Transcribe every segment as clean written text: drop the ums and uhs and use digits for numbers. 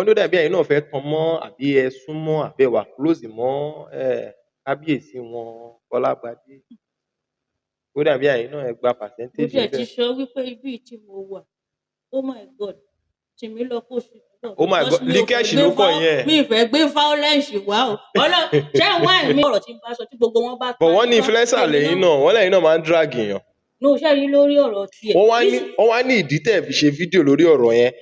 wọ́n ló dàbí ẹ̀yin náà fẹ́ tan mọ́ àbí ẹ súnmọ́ àbí ẹ wà close mọ́ kábíyèsí wọn Fọlágbadé. Ó dàbí ẹ̀yin náà ẹ gba Mo percentage tiẹ̀ ti níbẹ̀. sọ wípé ibi tí mo wà, oh my God, tèmi lọ kó oṣù tó lọ Oh my because God, Likesh ló kọ yẹn. mi ì fẹ́ gbé violence wá o. Ṣé wá ẹ̀mí ọ̀rọ̀ tí n bá sọ tí gbogbo wọn bá But ta wọ́n ní irọ́ influencer èmi lẹ́yìn náà? náà, wọ́n lẹ́yìn náà máa ń drag èèyàn. No, ṣé rí lórí ọ̀rọ̀ tiẹ̀? Wọ́n wá ní ìdí tẹ̀ fi ṣe fídíò lórí ọ̀rọ̀ yẹn.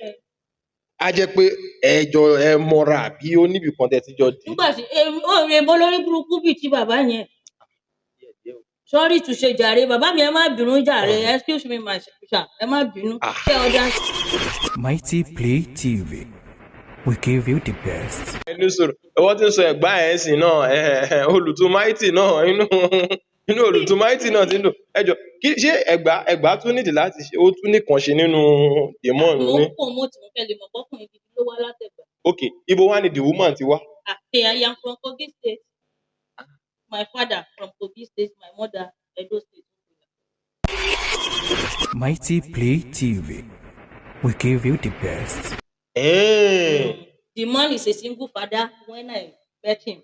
Á jẹ́ pé ẹ mọra àbí ó níbì kan tẹ́ ti jọ dì. Nígbà tí èèbó lórí burúkú bíi ti bàbá yẹn. Sorry to say jàre, bàbá mi ẹ má bínú jàre, excuse me my sister, ẹ má bínú. Ṣé ọjà? Mighty Play TV, we give you the best. Ẹnu sọ̀rọ̀, ẹwọ́n tí ń sọ ẹ̀gbá ẹ̀ ń sìn náà, olùtú Mighty náà, inú olùtú Mighty náà ti ń dùn. Ẹ jọ, ṣé ẹ̀gbá tún nídìí láti ṣe, ó tún nìkan ṣe nínú Demon Mo ní? ń pò mo tí mo fẹ́ lè mọ̀ pọ́kùnrin gidi ló wá látẹ̀gbà. Ok, ibo wá ni the woman ti wá? I am from Kogi State. My father from Kogi State, my mother Edo State. Mighty Play TV, we give you the best. The man is a single father when I met him.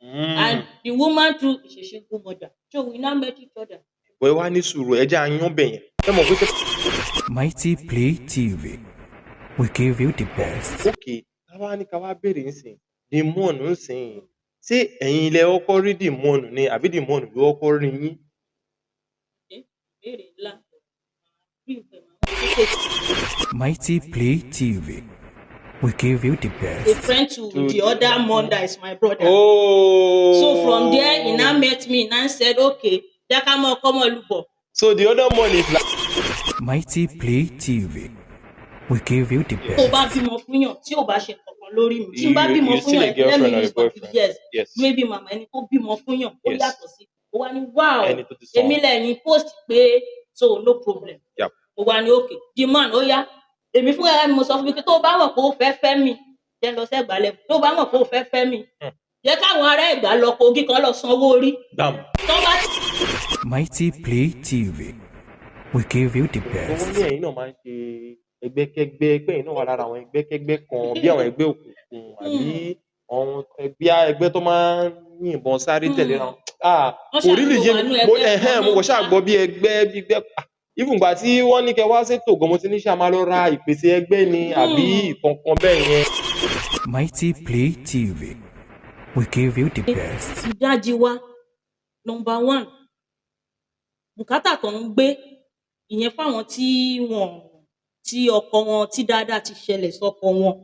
And the woman too is a single mother. So we now met each other. Wẹ́ wá ní sùúrù, ẹ jẹ́ àyàn bẹ̀yẹn. Ẹ mọ̀ pé Mighty Play TV, we give you the best. ok, káwá ní káwá béèrè ńsìn, Demon ńsìn. Ṣé ẹ̀yin ilẹ̀ ọkọ rí Demon ni àbí Demon ló ọkọ rí yín? Ìbéèrè ńlá. Mighty Play TV, we give you the A best. friend to the other mom that is my brother. Oh. So from there, he now met me and now said, okay, jẹ́ ká mọ̀ kọ́mọ lùbọ̀. So the other one is like. Mighty Play TV, we give you the Tó bá best. bímọ fún yàn tí ò bá ṣe kankan lórí mi. Tí n bá bímọ You fún still a yàn, girlfriend or a boyfriend? yes. Yes. Maybe màmá ẹni tó bímọ fún yàn, ó Yes. yàtọ̀ sí. Ó wá ní wow, Ẹni tó ti sọ. èmi lẹ́yìn post pé so no problem. Yep. Ó wá ní okay, the man ó yá. Èmi fún ẹ̀rọ mi mo sọ fún mi pé tó bá mọ̀ pé ó fẹ́ mi, jẹ́ lọ sẹ́gbàá lẹ́bù. Tó bá mọ̀ pé ó fẹ́ mi, jẹ́ káwọn ará Ẹ̀gbá lọ Kogi kan lọ sanwó orí. Damn. Tó bá Mighty Play TV, we give you the Wọ́n ní best. ẹ̀yin náà máa ń ṣe ẹgbẹ́kẹ́gbẹ́, pé ẹ̀yin náà wà lára àwọn ẹgbẹ́kẹ́gbẹ́ kan bí àwọn ẹgbẹ́ òkùnkùn àbí àwọn ẹgbẹ́ tó máa ń yìnbọn sáré tẹ̀lé ra wọn. Kò rí lè yé mi, mo kò ṣáà gbọ́ bí ẹgbẹ́. Even ìgbà tí wọ́n ní kẹ́ wá ṣètò gan, mo ti ní ṣá máa lọ ra ìpèsè ẹgbẹ́ ni àbí ìkankan bẹ́ẹ̀ yẹn. Mighty Play TV, we give you the best. ìdajì wa number one bùkátà tó ń gbé ìyẹn fáwọn tí ọkọ wọn tí dáadáa ti ṣẹlẹ̀ sọ́kọ wọn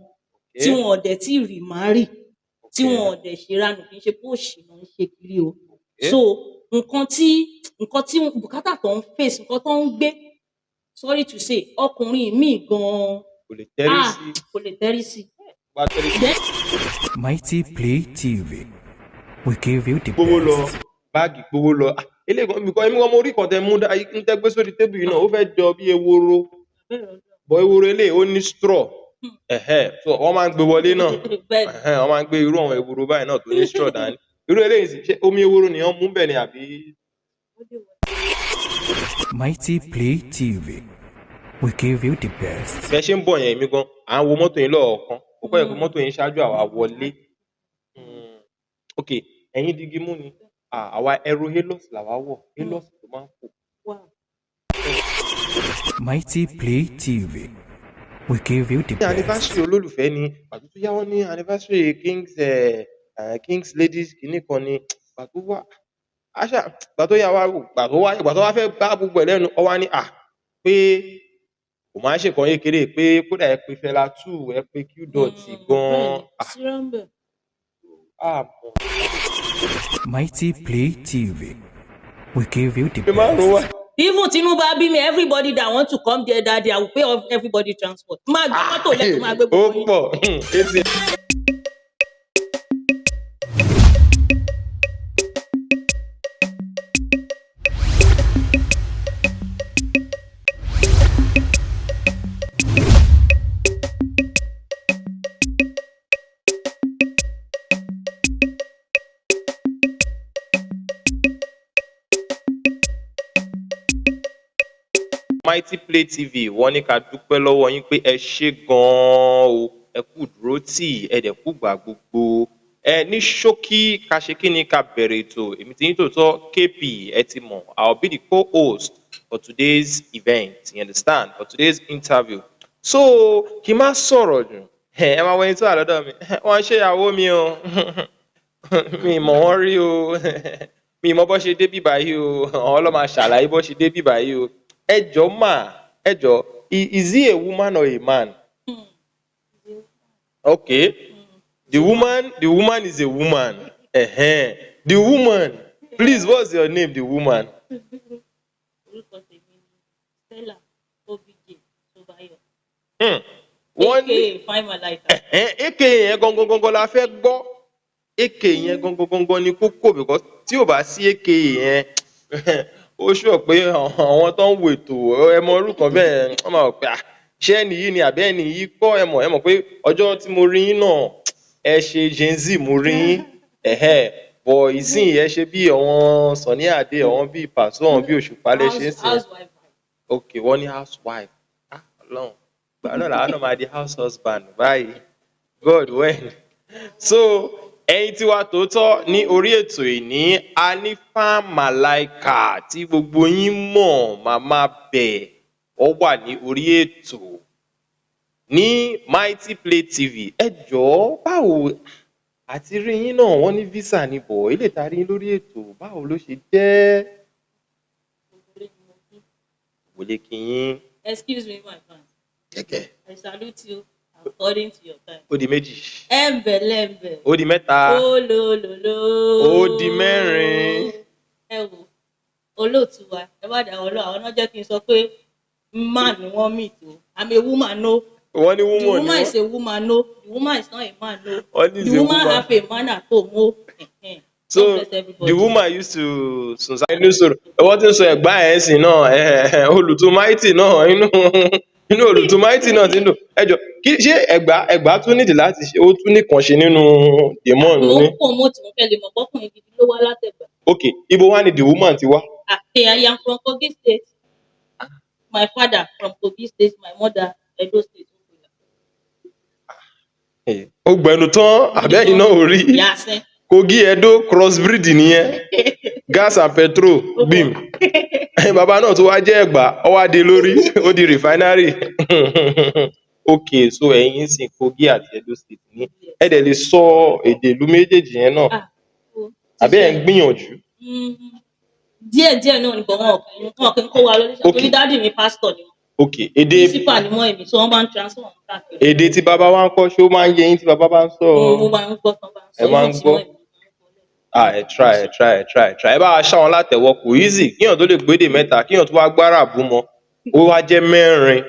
tí wọn ọ̀dẹ̀ tí rì má rì tí wọn ọ̀dẹ̀ ṣe ranù kì í ṣe pé òṣì náà ń ṣe kiri o so nǹkan tí bùkátà tó ń face nǹkan tó ń gbé sorry to say ọkùnrin míì gan-an kò lè tẹ́rí sí. Mighty Play TV, we give you the Gbówó lọ, best. báàgì gbówó lọ. Eléyìí èmi kan mo rí kan tẹ mú ń tẹ́ gbé sórí tébù yìí náà, ó fẹ́ jọ bí eworo. Bọ̀ eworo eléyìí ó ní straw. So wọ́n máa ń gbé wọlé náà. Wọ́n máa ń gbé irú àwọn eworo báyìí náà tó ní straw dání. Irú eléyìí sì ṣe omi eworo nìyẹn mú bẹ́ẹ̀ ni àbí. Mighty Play TV, we give you the best. Bẹ́ẹ̀ ṣe ń bọ̀ yẹn èmi gan, à ń wo mọ́tò yín lọ́ọ̀kan. Ó kọ́ yẹ kó mọ́tò yín ṣáájú àwa wọlé. Ok, ẹ̀yin digi mú ni. Àwa ẹrù halos làwa wọ̀, halos ló máa ń fò. Mighty Play TV, we give you the Ní best. anniversary olólùfẹ́ ni, pàtó tó yá wọ́n ní anniversary Kings ladies kìíní kan ni, pàtó wá. Pàtó yá wá pàtó wá fẹ́ bá gbogbo ẹ̀ lẹ́nu, ọ wá ní pé kò máa ń ṣe kan kékeré pé kódà ẹ pé Fẹlá 2 ẹ pé Q dot gan-an. Mighty Play TV, we give you the Ṣé máa ń ro wá? best. Even Tinubu bí mi everybody that want to come there daddy I will pay off everybody transport. Máa gbé mọ́tò lẹ́tọ̀ọ́ máa gbé Ó gbogbo yín. pọ̀, Mighty Play TV wọ́n ní ká dúpẹ́ lọ́wọ́ yín pé ẹ ṣé gan-an o, ẹ kú dúró dúró tì ẹ dẹ̀ kú gbà gbogbo. Ní ṣókí ká ṣe kí ni ká bẹ̀rẹ̀ ètò. Èmi tí yín tòótọ́ KP ẹ ti mọ̀. I will be the co-host for today's event. You understand? For today's interview. So kí n má sọ̀rọ̀ jù. Ẹ máa wọ ẹni tó wà lọ́dọ̀ mi. Wọ́n ṣe ìyàwó mi o. Mi mọ̀ wọ́n rí o. Mi mọ̀ bó ṣe dé bí báyìí o. Àwọn ló máa ṣàlàyé bó ṣe dé bí báyìí o. Ẹ jọ̀ọ́ mà, ẹ jọ̀ọ́, is he a woman or a man? Okay. The woman is a woman. The woman. Please, what's your name, the woman? Orúkọ tèmi ni Stella Obije Sobayo. Wọ́n ní AKA Fine Malaika. AKA yẹn gangan la fẹ́ gbọ́. AKA yẹn gangan ni kókó because tí ò bá sí AKA yẹn ó ṣùọ́ pé àwọn tó ń wo ètò ẹ mọ orúkọ bẹ́ẹ̀ wọ́n máa rò pé ṣé ẹni yìí ni àbí ẹni yìí kọ́ ẹ mọ̀ pé ọjọ́ tí mo rí yín náà ẹ ṣe Gen Z mo rí yín bọ̀ ìsìn ẹ ṣe bí àwọn Sunny Adé àwọn bí Paso àwọn bí Òṣùpá lẹ ṣe ń sìn. Housewife. Ok, wọ́n ní housewife. Ọlọ́run gbà náà làwọn náà máa di house husband báyìí. God when. So ẹ̀yin tí wàá tòótọ́ ní orí ètò ìní a ní Fine Malaika tí gbogbo yín mọ̀ màmá bẹ̀ ọ wà ní orí ètò ní Mighty Play TV. Ẹ jọ̀ọ́ báwo àti rí yín náà wọ́n ní visa ní bọ̀ ilé ìtarí lórí ètò báwo ló ṣe jẹ́? Wòlé kí yín. Excuse me, my fans. Kẹ̀kẹ́. I salute you according to your time. Ó di méjì. Ẹ̀mbẹ̀lẹ̀mbẹ̀. Ó di mẹ́ta. Olólòló. Ó di mẹ́rin. Ẹ wo olóòtú wa ẹ bá dà wọ́n lọ àwọn náà jẹ́ kí n sọ pé man ni wọ́n meet o. I'm a woman no. Wọ́n ní The woman ni woman wọ́n. is a woman no. The woman is not a man no. Wọ́n ní The is a woman woman. have a man at home o. So God bless everybody. the woman used to sùn sáyé ní sọ̀rọ̀. Wọ́n ti ń sọ ẹ̀gbá ẹ̀ sìn náà olùtú Mighty náà inú olùtú Mighty náà ti ń dùn. Ẹ jọ̀ọ́ kí ṣé ẹ̀gbá tún nídìí láti ṣe ó tún nìkan ṣe nínú Demon Mo ní? ń pò mo tí mo fẹ́ lè mọ̀ pọ́kùnrin gidi ló wá látẹ̀gbà. Ok, ibo wá ni the woman ti wá? I am from Kogi State. My father from Kogi State, my mother Edo State. Ó gbẹnu tán àbẹ́yìn náà ò rí. Yasin. Kogi Edo crossbreed nìyẹn. Gas and petrol bim. Bàbá náà tó wá jẹ́ Ẹ̀gbá ó wá dé lórí ó di refinery. Ok, so ẹ̀yin sìn Kogi àti Edo State ní. Ẹ dẹ̀ lè sọ èdè ìlú méjèèjì yẹn náà. Àbí ẹ̀ ń gbìyànjú. Díẹ̀ náà ni bọ̀ wọn kì í kó wa lórí Okay. torí dáàdì mi pásítọ̀ ni wọ́n. Ok, èdè Principal ni wọ́n èmi tí wọ́n bá ń transfer wọn káàkiri. èdè tí bàbá wa ń kọ́ ṣé ó máa ń yé yín tí bàbá bá ń sọ? Mo máa ń gbọ́ tán bá ń sọ Ẹ máa ń èmi tí gbọ́? wọ́n èmi máa ń gbọ́ lẹ́yìn. Ẹ try. Ẹ bá wa ṣá wọn látẹ̀wọ́ kò easy kíyàn tó lè gbédè mẹ́ta kíyàn tó wá gbára bú mọ́ ó wá jẹ́ mẹ́rin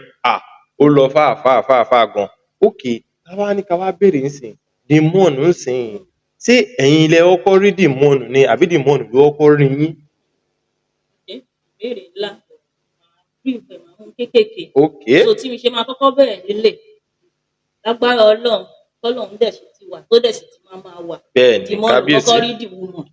ó lọ fáà gan. Ok, káwá ní káwá béèrè ńsìn Demon ńsìn ṣé ẹ̀yin ilẹ̀ ọkọ rí Demon ni àbí Demon ló ọkọ rí yín? Ìbéèrè ńlá bí ìfẹ́ máa ń kéékèèké. Ok, So tí mi ṣe máa kọ́kọ́ bẹ̀rẹ̀ nílé lágbára Ọlọ́run tọ́lọ́run dẹ̀ sì ti wà tó dẹ̀ sì ti máa wà. bẹ́ẹ̀ ni Demon kábíyèsí. kọ́kọ́ rí the woman.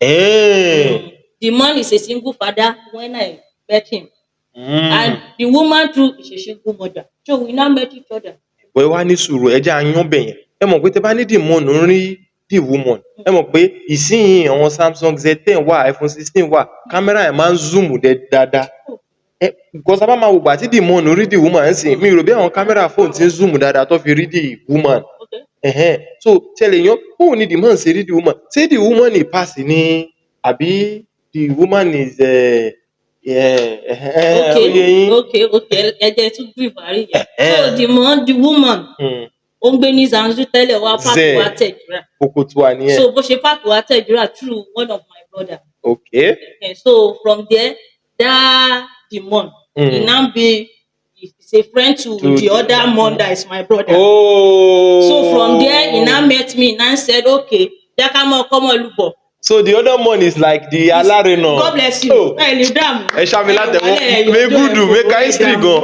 Ẹ̀ẹ́n. Demon is a single father when I met him. Mm. And the woman too is a single mother. So we now met each other. Bọ̀ ẹ wá ní sùúrù ẹja yan bẹ̀yẹn ẹ mọ̀ pé tẹ bá ní Demon ń rí the woman ẹ mọ̀ pé ìsinyìí àwọn Samsung Z10 wà iPhone 16 wà kámẹ́rà ẹ̀ máa ń zoom dáadáa because abá máa wò gbà tí Demon rí the woman ń sìn mi rò bí àwọn kámẹ́rà fóònù ti ń zoom dáadáa tó fi rí the woman so tẹ́lẹ̀ yan bóun ni Demon ṣe rí the woman ṣé the woman ni pass ni àbí the woman is Okay. Ẹ jẹ́ tún brief àárín yẹn. So the woman ó ń gbé ní Zanzu tẹ́lẹ̀ wá pààkì wá tẹ̀júra. kókó tó wà nìyẹn. So bó ṣe pààkì wá tẹ̀júra through one of my brother. Okay. So from there that Demon he now be he's a friend to the other mon that is my brother. Oh. So from there he now met me and said okay jẹ́ ká mọ̀ ọkọ mọ̀ lùbọ̀. So the other one is like the alárinà. God bless you. Ẹ lè dààmú. Ẹ ṣàmì látẹ̀wọ́ mẹ́gùdù mẹ́ka history gan.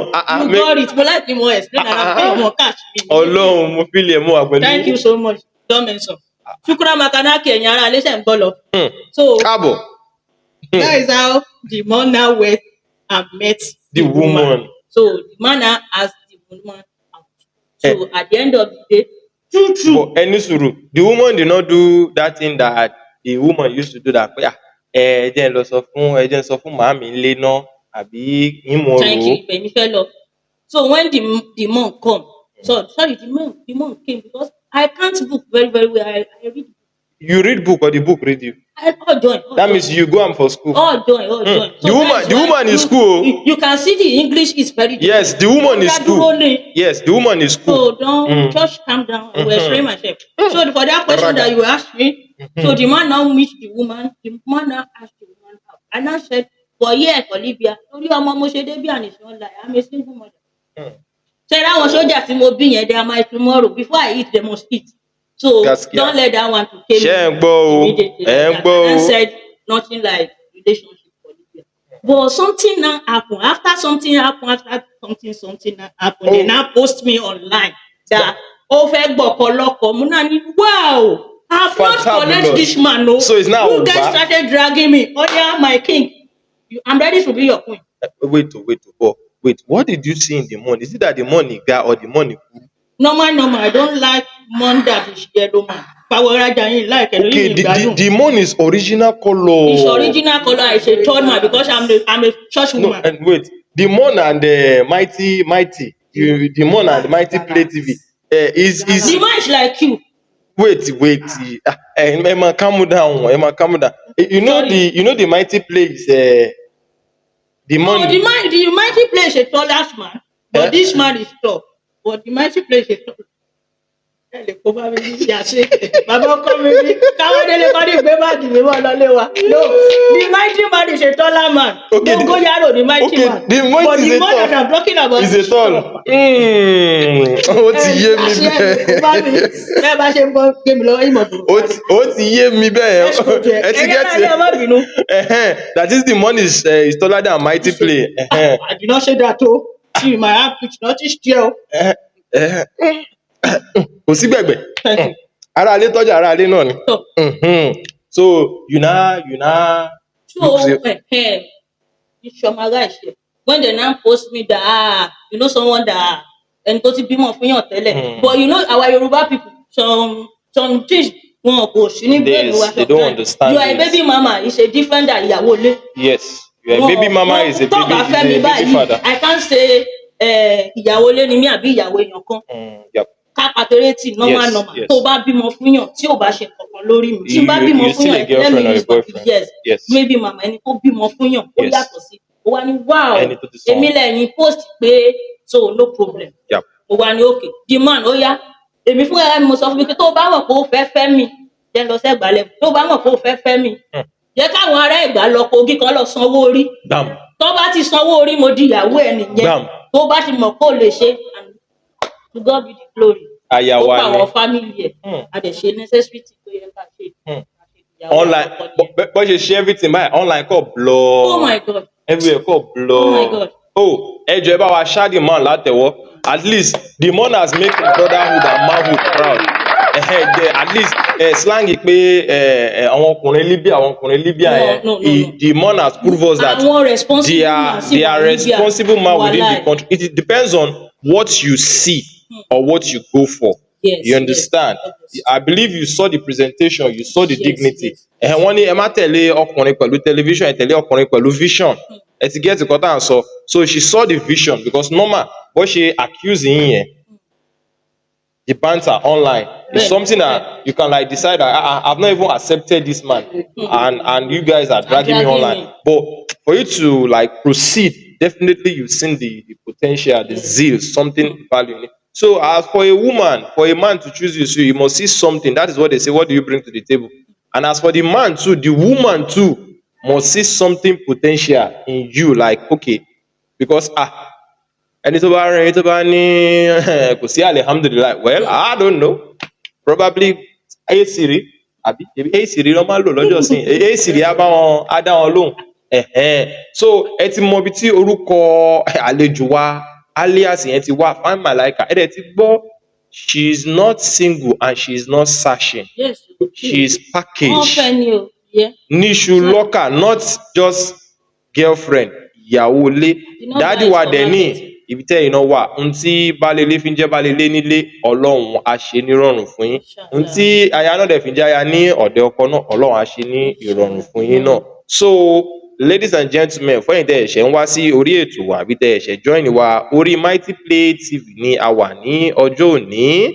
You got it. Mo like mo explain and I pay more cash. Ọlọ́run mo fi lè mú wa pẹ̀lú. Thank you so much. Don mention. Shukura Makanaki ẹ̀yin ará ilé ṣe ń gbọ́ lọ. So Káàbọ̀. that is how the man now went and met The woman. So the man now asked the woman out. So at the end of the day True. But any suru, the woman did not do that thing that the woman used to do. That ẹ jẹ́ n lọ sọ fún ẹ jẹ́ n sọ fún màámi ńlé náà àbí ń mọ Thank rò ó. you, Ibẹ̀ fẹ́ lọ. So when the monk come, sorry, the monk came because I can't book very very well. I read. You read book or the book read you? All join. That means you go am for school. All join. The woman is school. You can see the English is very different. Yes, the woman is school. Yes, the woman is school. So don't just calm down. I will explain myself. So for that question that you asked me, so the man now meet the woman. The man now asked the woman out. And I said, for here for Libya, only your mom should be an issue. I'm a single mother. Say that one soldier tí mo bí yẹn, they are my tomorrow. Before I eat, they must eat. So don't let that one to kill me immediately. And I said nothing like relationship for Libya. But something now happened. After something happened, now happened. They now post me online that fẹ́ gbọ́kọ lọ́kọ. Mo náà ní, wow, I've not collect this man. No. So it's now you guys started dragging me. Oh yeah, my king. I'm ready to be your queen. Wait, what did you see in the money? Is it that the money guy or the money? Normal. I don't like money that is yellow man. Okay, the money's original color. Its original color is a third man because I'm a church woman. No, and wait, the Mon and the Mighty, the Mon and the Mighty Play TV is the man is like you. Wait, Emma, calm down. You know the Mighty Play is the money. No, the Mighty Play is a taller man, but this man is tall. But the Mighty Play is a tall. No, the mighty man is a taller man. Okay, don't go yaro the mighty man. The but the man that I'm talking about is a tall. Ó ti yé mi bẹ́ẹ̀. Ó ti yé mi bẹ́ẹ̀. Ẹ ti get that is the money is taller than Mighty Play. I did not say that too. See my app it's not still. Kò sí gbẹ̀gbẹ̀. Ara ilé tọ́jú ara ilé náà ni. So you now. So when they now post me that you know someone that ẹni tó ti bímọ fún yàn tẹ́lẹ̀. But you know our Yoruba people some things wọn kò sí ní brain wa. They don't understand. You are a baby mama is a different than ìyàwó ilé. Yes, you are a baby mama is a baby father. I can't say ìyàwó ilé ni mí àbí ìyàwó èèyàn kan. Kápátérétì normal. Tó bá bímọ fún yàn tí ò bá ṣe kankan lórí mi. Tí n bá bímọ fún yàn yes maybe mama ẹni tó bímọ fún yàn ó yàtọ̀ sí. Ó wá ní wow èmi lẹ́yìn post pé so no problem. Ó wá ní okay the man ó yá èmi fún ẹ̀rọ mi mo sọ fún mi pé tó bá mọ̀ pé ó fẹ́ fẹ́ mi jẹ́ lọ sẹ́gbàá lẹ́fù tó bá mọ̀ pé ó fẹ́ fẹ́ mi jẹ́ káwọn ará Ẹ̀gbá lọ Kogi kan lọ sanwó orí. Tó bá ti sanwó orí mo di ìyàwó ẹ̀ nìyẹn. Tó bá ti mọ̀ pé ó lè ṣe to God be the glory. Ó pa àwọn family ẹ̀ a dẹ̀ ṣe necessary tó yẹ ká ṣe. Online bó ṣe ṣe everything báyìí online kò blow. Oh my God. Everywhere kò blow. Oh my God. Ẹ jọ̀ọ́ ẹ bá wa ṣá the man látẹ̀wọ́. At least the man has made brotherhood and manhood proud. At least slang pé àwọn ọkùnrin Libya yẹn the man has proved us that they are responsible man within the country. It depends on what you see or what you go for. Yes, you understand? Yes. I believe you saw the presentation, you saw the dignity. Wọ́n ní ẹ má tẹ̀lé ọkùnrin pẹ̀lú television, ẹ tẹ̀lé ọkùnrin pẹ̀lú vision. Ẹ ti get nǹkan tá à ń sọ. So she saw the vision because normal bó ṣe accuse yín yẹn the banter online is something that you can like decide that I've not even accepted this man and you guys are dragging me online. But for you to like proceed, definitely you've seen the potential, the zeal, something valuable. So as for a woman, for a man to choose you, so you must see something. That is what they say. What do you bring to the table? And as for the man too, the woman too must see something potential in you. Like okay, because ẹni tó bá ní kò sí alhamdulillah. Well, I don't know. Probably Siri àbí Siri ló máa lò lọ́jọ́ sí. Siri á dá wọn lóhùn. So ẹ ti mọ ibi tí orúkọ àlejò wa alias yẹn ti wá Fine Malaika ẹ dẹ̀ ti gbọ́ she is not single and she is not searching. Yes, she is packaged. Yeah. Níṣu lọ́kà not just girlfriend ìyàwó ilé. Dádì wa dẹ̀ ní ibi tẹ́yìn náà wà ohun tí baálé ilé fi ń jẹ́ baálé ilé nílé Ọlọ́run á ṣe nírọ̀rùn fún yín, ohun tí aya náà dẹ̀ fi ń jẹ́ aya ní ọ̀dẹ̀ ọkọ náà Ọlọ́run á ṣe ní ìrọ̀rùn fún yín náà. So ladies and gentlemen, fún ẹ̀yin tẹ́ ẹ̀ṣẹ̀ ń wá sí orí ètò wa àbí tẹ́ ẹ̀ṣẹ̀ join wa, orí Mighty Play TV ni a wà ní ọjọ́ òní.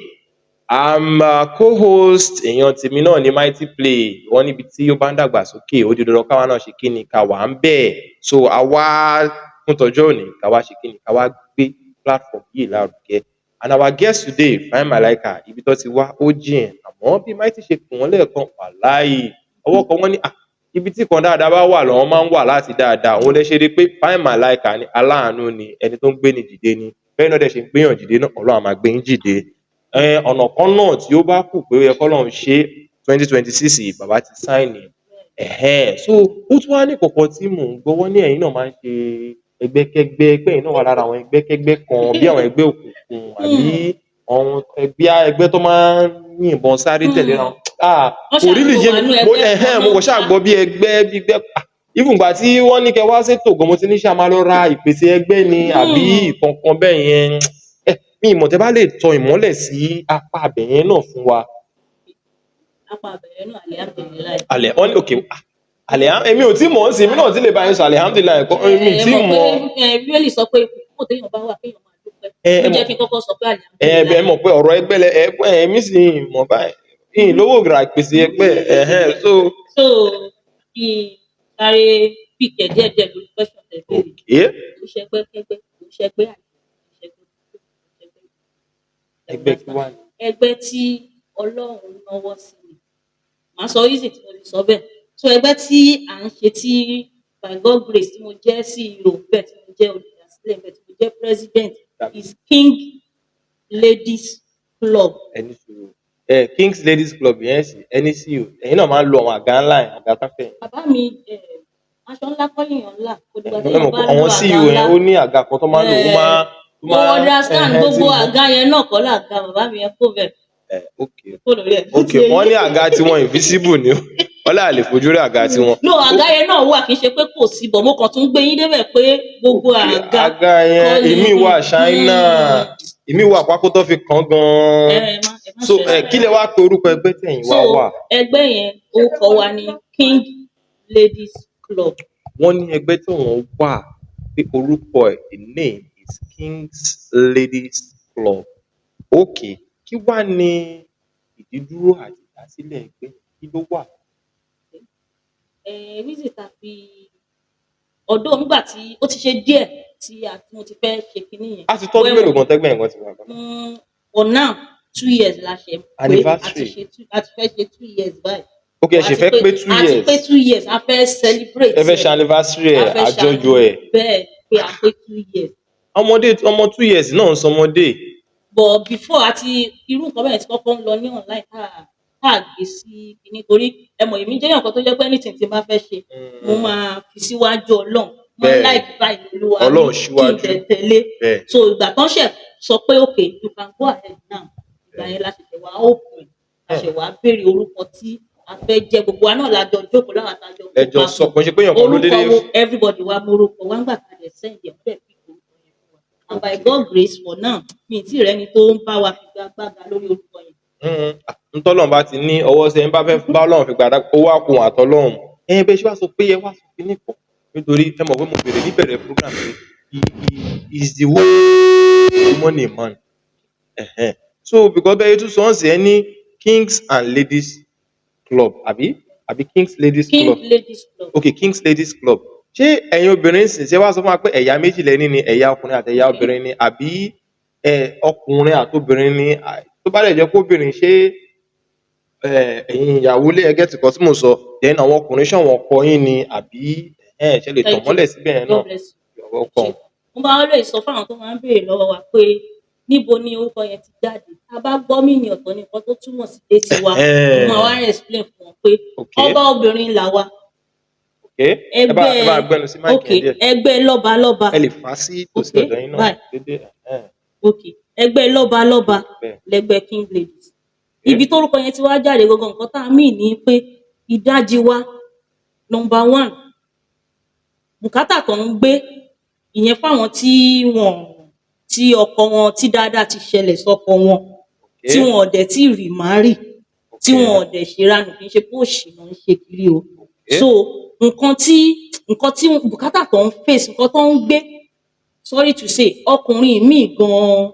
I'm co-host èèyàn tèmi náà ní Mighty Play. Wọ́n níbi tí ó bá ń dàgbà sókè ó di dandan káwa náà ṣe kí ni ká wà ń bẹ̀. So àwa fún tọjọ́ òní ká wá ṣe kí ni ká wá gbé platform yìí lárugẹ. And our guest today, Fine Malaika, ibi tó ti wá ó jìn àmọ́ bí Mighty ṣe pè wọ́n lẹ́ẹ̀kan wàláhì ọwọ́ kan wọ́n ní ibi tí kan dáadáa bá wà lọ́wọ́ máa ń wà láti dáadáa. Òun lẹ ṣe rí pé Fine Malaika ni aláàánú ni ẹni tó ń gbé ní dìde ni bẹ́ẹ̀ náà dẹ̀ ṣe ń gbéyàn dìde náà Ọlọ́run á máa gbé yín dìde. Ọ̀nà kan náà tí ó bá kù pé ó yẹ k'Ọlọ́run ṣe 2026 yìí bàbá ti sáìnì so ó tún wá ní kọ̀ọ̀kan tí mò ń gbọ́ wọ́n ní ẹ̀yin náà máa ń ṣe ẹgbẹ́kẹ́gbẹ́ pé ẹ̀yin náà wà lára àwọn ẹgbẹ́kẹ́gbẹ́ kan bí àwọn ẹgbẹ́ òkùnkùn àbí àwọn ẹgbẹ́ tó máa ń yìnbọn sáré tẹ̀léra wọn kò rí lè yé mi mo kò ṣáà gbọ́ bí ẹgbẹ́ even ìgbà tí wọ́n ní kẹ wá sétò gan mo ti ní ṣe a máa lọ ra ìpèsè ẹgbẹ́ ni àbí ìkankan bẹ́ẹ̀ yẹn mi ìmọ̀ tẹ́ bá lè tọ ìmọ́lẹ̀ sí apá abẹ̀yẹn náà fún wa. Apá abẹ̀yẹn náà alihamdulilayi. Wọ́n ní òkè èmi ò tí mọ̀ ọ́n sí èmi náà ti lè bá yín sọ alihamdulilayi ẹ̀kọ́ mi tí mọ̀. Bíbélì sọ pé kò téèyàn bá wà kéèyàn máa dúpẹ́ ló jẹ́ kí n kọ́kọ́ sọ pé alihamdulilayi. Ẹ mọ̀ pé ọ̀rọ̀ ẹgbẹ́ èmi sì mọ̀ báyìí lówó ra ìpèsè ẹgbẹ́ so kí sáré pìkẹ́ díẹ̀díẹ̀ lórí question tẹ̀ béèrè kò ṣẹgbẹ́ kẹgbẹ́ kò ṣẹgbẹ́ ẹgbẹ́ kí wá ní. Ẹgbẹ́ tí Ọlọ́run náwó sí ni màá sọ easy tí mo lè sọ bẹ́ẹ̀ so ẹgbẹ́ tí à ń ṣe tí by God grace tí mo jẹ́ CEO bẹ́ẹ̀ tí mo jẹ́ olùdásílẹ̀ bẹ́ẹ̀ tí mo jẹ́ president is King Ladies Club. ẹni sùúrù King's Ladies Club yẹn sì ẹni CEO ẹ̀yin náà máa ń lo àwọn àga ńlá yẹn àga káfẹ́. Bàbá mi aṣọ ńlá kọ́ lèèyàn ńlá kò dìgbà tí èèyàn bá lo àwọn CEO yẹn ó ní àga kan tó máa ń lò ó máa mo understand gbogbo àga yẹn náà kọ́ làga bàbá mi yẹn kó bẹ̀. ok wọ́n ní àga tiwọn invisible ni wọ́n là lè fojú rí àga tiwọn. no àga yẹn náà wà kì í ṣe pé kò sí bọ̀ mo kàn tún gbé yín débẹ̀ pé gbogbo àga yẹn èmi wà ṣáínà èmi wà pákó tó fi kàn gan-an so kí lẹ wá pé orúkọ ẹgbẹ́ tẹ̀yìn wá wà. ẹgbẹ́ yẹn orúkọ wa ní King Ladies Club. Wọ́n ní ẹgbẹ́ tí wọ́n wà pé orúkọ ẹ̀ the name is King's Ladies Club. Okay, kí wá ní ìdídúró àti ìdásílẹ̀ ẹgbẹ́ kí ló wà? Reason ta fi ọ̀dọ́ nígbà tí ó ti ṣe díẹ̀ tí mo ti fẹ́ ṣe kinní yẹn. A ti tọ́dún mélòó gan tẹ́gbẹ́ nǹkan ti wà bá. For now 2 years la ṣe pé anniversary a ti fẹ́ ṣe 2 years báyìí. Okay, ẹ ṣe fẹ́ pé 2 years. A ti pé 2 years a fẹ́ celebrate. Ẹ fẹ́ ṣe anniversary ẹ̀ àjọyọ̀ ẹ̀. Bẹ́ẹ̀ pé a pé 2 years. Ọmọ 2 years náà ń sọmọdé. But before àti irú nǹkan bẹ́ẹ̀ tí kọ́kọ́ ń lọ ní online káàgbé sí nítorí ẹmọ èmi jẹ́ èèyàn kan tó jẹ́ pé anything tí n bá fẹ́ ṣe mo máa fi síwájú Ọlọ́run mo like báyìí Olúwa Ọlọ́run síwájú kí n tẹ̀lé so ìgbà tán ṣẹ̀ sọ pé okay you can go ahead now ìgbà yẹn la ṣẹ̀ṣẹ̀ wá open la ṣẹ̀ wá béèrè orúkọ tí a fẹ́ jẹ́ gbogbo wa náà la jọ jókòó láwọn àtàjọ ẹjọ sọ pé ṣe pé èèyàn kan ló dédé orúkọ everybody wa mú orúkọ wa ń gbà kalẹ̀ sẹ́yìn ẹ̀ bẹ́ẹ̀ fi orúkọ yẹn fún wa and by God grace for now mi ì tí ì rẹ́ni tó ń bá wa fi gbàgbága lórí orúkọ yẹn. Ntọ́lọ́run bá ti ní ọwọ́ sẹ́yìn bá fẹ́ bá Ọlọ́run fi gbàdá owó àkùn àtọ́lọ́run bẹ́ẹ̀ ṣe wá sọ pé ẹ wá sọ pé nìkan nítorí ẹ mọ̀ pé mo bèrè níbẹ̀rẹ̀ program pé he is the woman a man so because bẹ́ẹ̀ tún sọ ọ́n sí ẹ ní Kings and Ladies Club àbí Kings Ladies Club. King Ladies Club. Okay, Kings Ladies Club. Ṣé ẹ̀yin obìnrin sì ṣe wá sọ fún wa pé ẹ̀yà méjì lẹ́ni ni ẹ̀yà ọkùnrin àti ẹ̀yà obìnrin ni àbí ọkùnrin àti obìnrin ni tó bá lè jẹ́ kó obìnrin ṣé ẹ̀yin ìyàwó lé ẹgẹ́ tìkọ́ tí mo sọ then àwọn ọkùnrin ṣọ̀wọ́n ọkọ yín ni àbí ṣe lè tàn mọ́lẹ̀ síbẹ̀ yẹn náà. mo máa ń lè sọ fáwọn tó máa ń béèrè lọ́wọ́ wa pé níbo ni orúkọ yẹn ti jáde a bá gbọ́ mìíní ọ̀tọ̀ ní nǹkan tó túmọ̀ sí létí wa mo máa wá explain fún wọn pé ọba obìnrin là wa ẹgbẹ́ lọ́balọ́ba ẹ lè fà á sí tòsí ọ̀dọ̀ yín náà dédé. ẹgbẹ́ lọ́balọ́ba lẹgbẹ́ King Ladies ibi tórúkọ yẹn ti wá jáde gbogbo nǹkan tá a mí ní pé ìdajì wa number 1 bùkátà tó ń gbé ìyẹn fáwọn tí tí ọkọ wọn tí dáadáa ti ṣẹlẹ̀ sọ́kọ wọn tí wọn ò dẹ̀ tí remarry tí wọn ò dẹ̀ ṣèranù kì í ṣe pé òṣì náà ń ṣe kiri o so nǹkan tí bùkátà tó ń face nǹkan tó ń gbé sorry to say ọkùnrin míì gan-an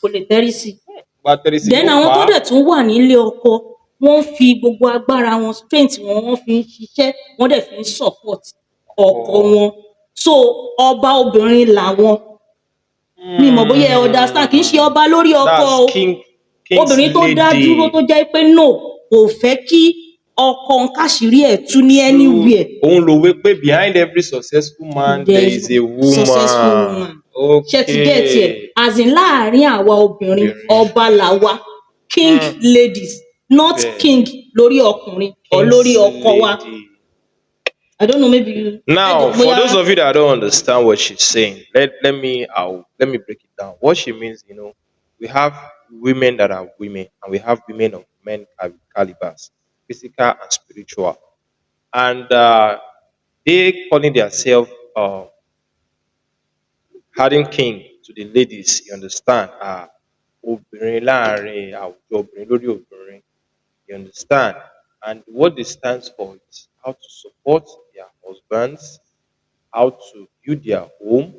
kò lè tẹ́rí sí then àwọn tó dẹ̀ tún wà nílé ọkọ wọ́n fi gbogbo agbára wọn strength wọn wọ́n fi ń ṣiṣẹ́ wọ́n dẹ̀ fi ń support ọkọ wọn so ọba obìnrin làwọn mi mọ̀ bóyá ẹ understand kì í ṣe ọba lórí ọkọ o obìnrin tó dá dúró tó jẹ́ pé no kò fẹ́ kí ọkọ káṣírí ẹ̀ tú ní anywhere. òun ló wé pé behind every successful man there is a woman. Successful woman. ṣe ti get ẹ as in láàrin àwa obìnrin ọba làwa king ladies not king lórí ọkùnrin or lórí ọkọ wa. I don't know, maybe you... Now, for those of you that don't understand what she's saying, let me break it down. What she means, we have women that are women, and we have women of men calibers, physical and spiritual. And they calling themselves adding king to the ladies, you understand? Obìnrin láàrin àwùjọ obìnrin lórí obìnrin, you understand? And what this stands for is how to support their husbands, how to build their home,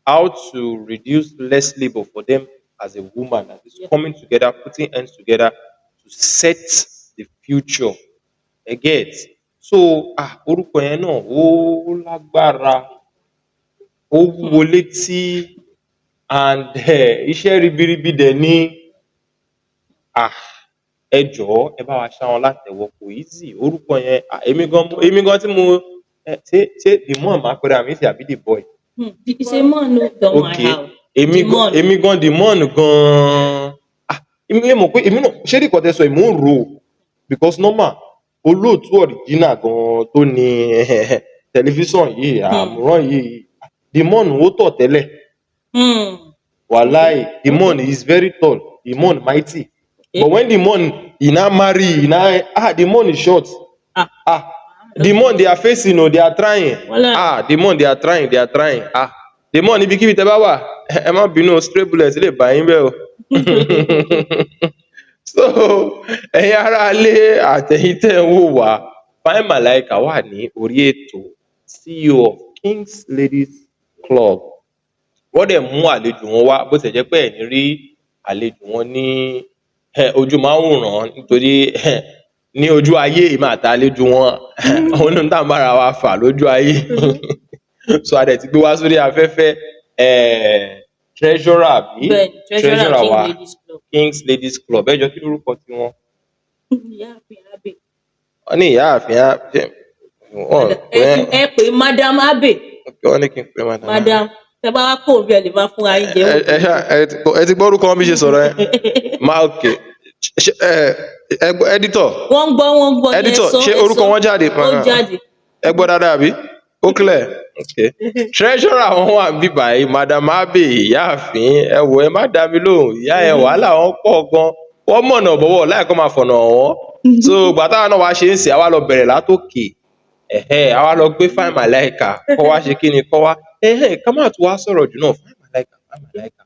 how to reduce less labor for them as a woman that is coming together, putting hands together to set the future. Again, so orúkọ yẹn náà ó lágbára, ó wúwo létí, and iṣẹ́ ribiribi dẹ̀ ní ẹ jọ̀ọ́ ẹ bá wa ṣá wọn látẹ̀wọ́ kò easy orúkọ yẹn èmi gan tí mo ṣe the mom máa pẹ́ra mi sí àbí the boy. Ṣé mọ̀ ló dán my house? èmi gan the mom gan èmi mọ̀ pé èmi náà ṣé ní ìkọ́tẹ́ sọ èmi ń rò ó because normal olóòtú original gan tó ní tẹlifíṣàn yìí àmúràn yìí the mom ó tọ̀ tẹ́lẹ̀ wàláì the mom is very tall the mom mighty. But when the mon he now marry, the mon is short. The mon they are facing, they are trying. The mon they are trying. The mon ibi kíbi tẹ́ bá wà, ẹ má bínú stray bullet lè bá yín bẹ́ẹ̀ o. So ẹ̀yin ará ilé àtẹ̀yin tẹ́ ń wò wá, Fine Malaika wà ní orí ètò CEO of King's Ladies Club. Wọ́n dẹ̀ mú àlejò wọn wá bó ti jẹ́ pé ẹ̀yin rí àlejò wọn ní ojú máa ń wòrán nítorí ní ojú ayé ìmọ̀ àtàlejò wọn òun náà tá à ń bára wa fà lójú ayé so a dẹ̀ ti gbé wá sórí afẹ́fẹ́ treasurer àbí treasurer wa King's Ladies Club ẹ jọ kí lórúkọ tiwọn. wọ́n ní ìyáàfin ẹ pè madam Abe. wọ́n ní kí n pè madam tẹ bá wá kó òbí ẹ lè máa fún ayé jẹ ẹ ti gbọ́ orúkọ wọn bí ṣe sọ̀rọ̀ ẹ máa ok editor wọ́n gbọ́ editor ṣé orúkọ wọn jáde ẹ gbọ́ dáadáa àbí ó clear ok treasurer wọn wà bí báyìí madam Abe ìyáàfin ẹ wò ẹ má dá mi lóhùn ìyá ẹ wàhálà wọn pọ̀ gan wọ́n mọ̀nà bọ̀wọ̀ láìkọ́ máa fọ̀nà wọn so gbàtà náà wá ṣe ń sè àwa lọ bẹ̀rẹ̀ látòkè àwa lọ gbé Fine Malaika kọ́ wá ṣe kí ni kọ́ wá ká má tún wá sọ̀rọ̀ jù náà Fine Malaika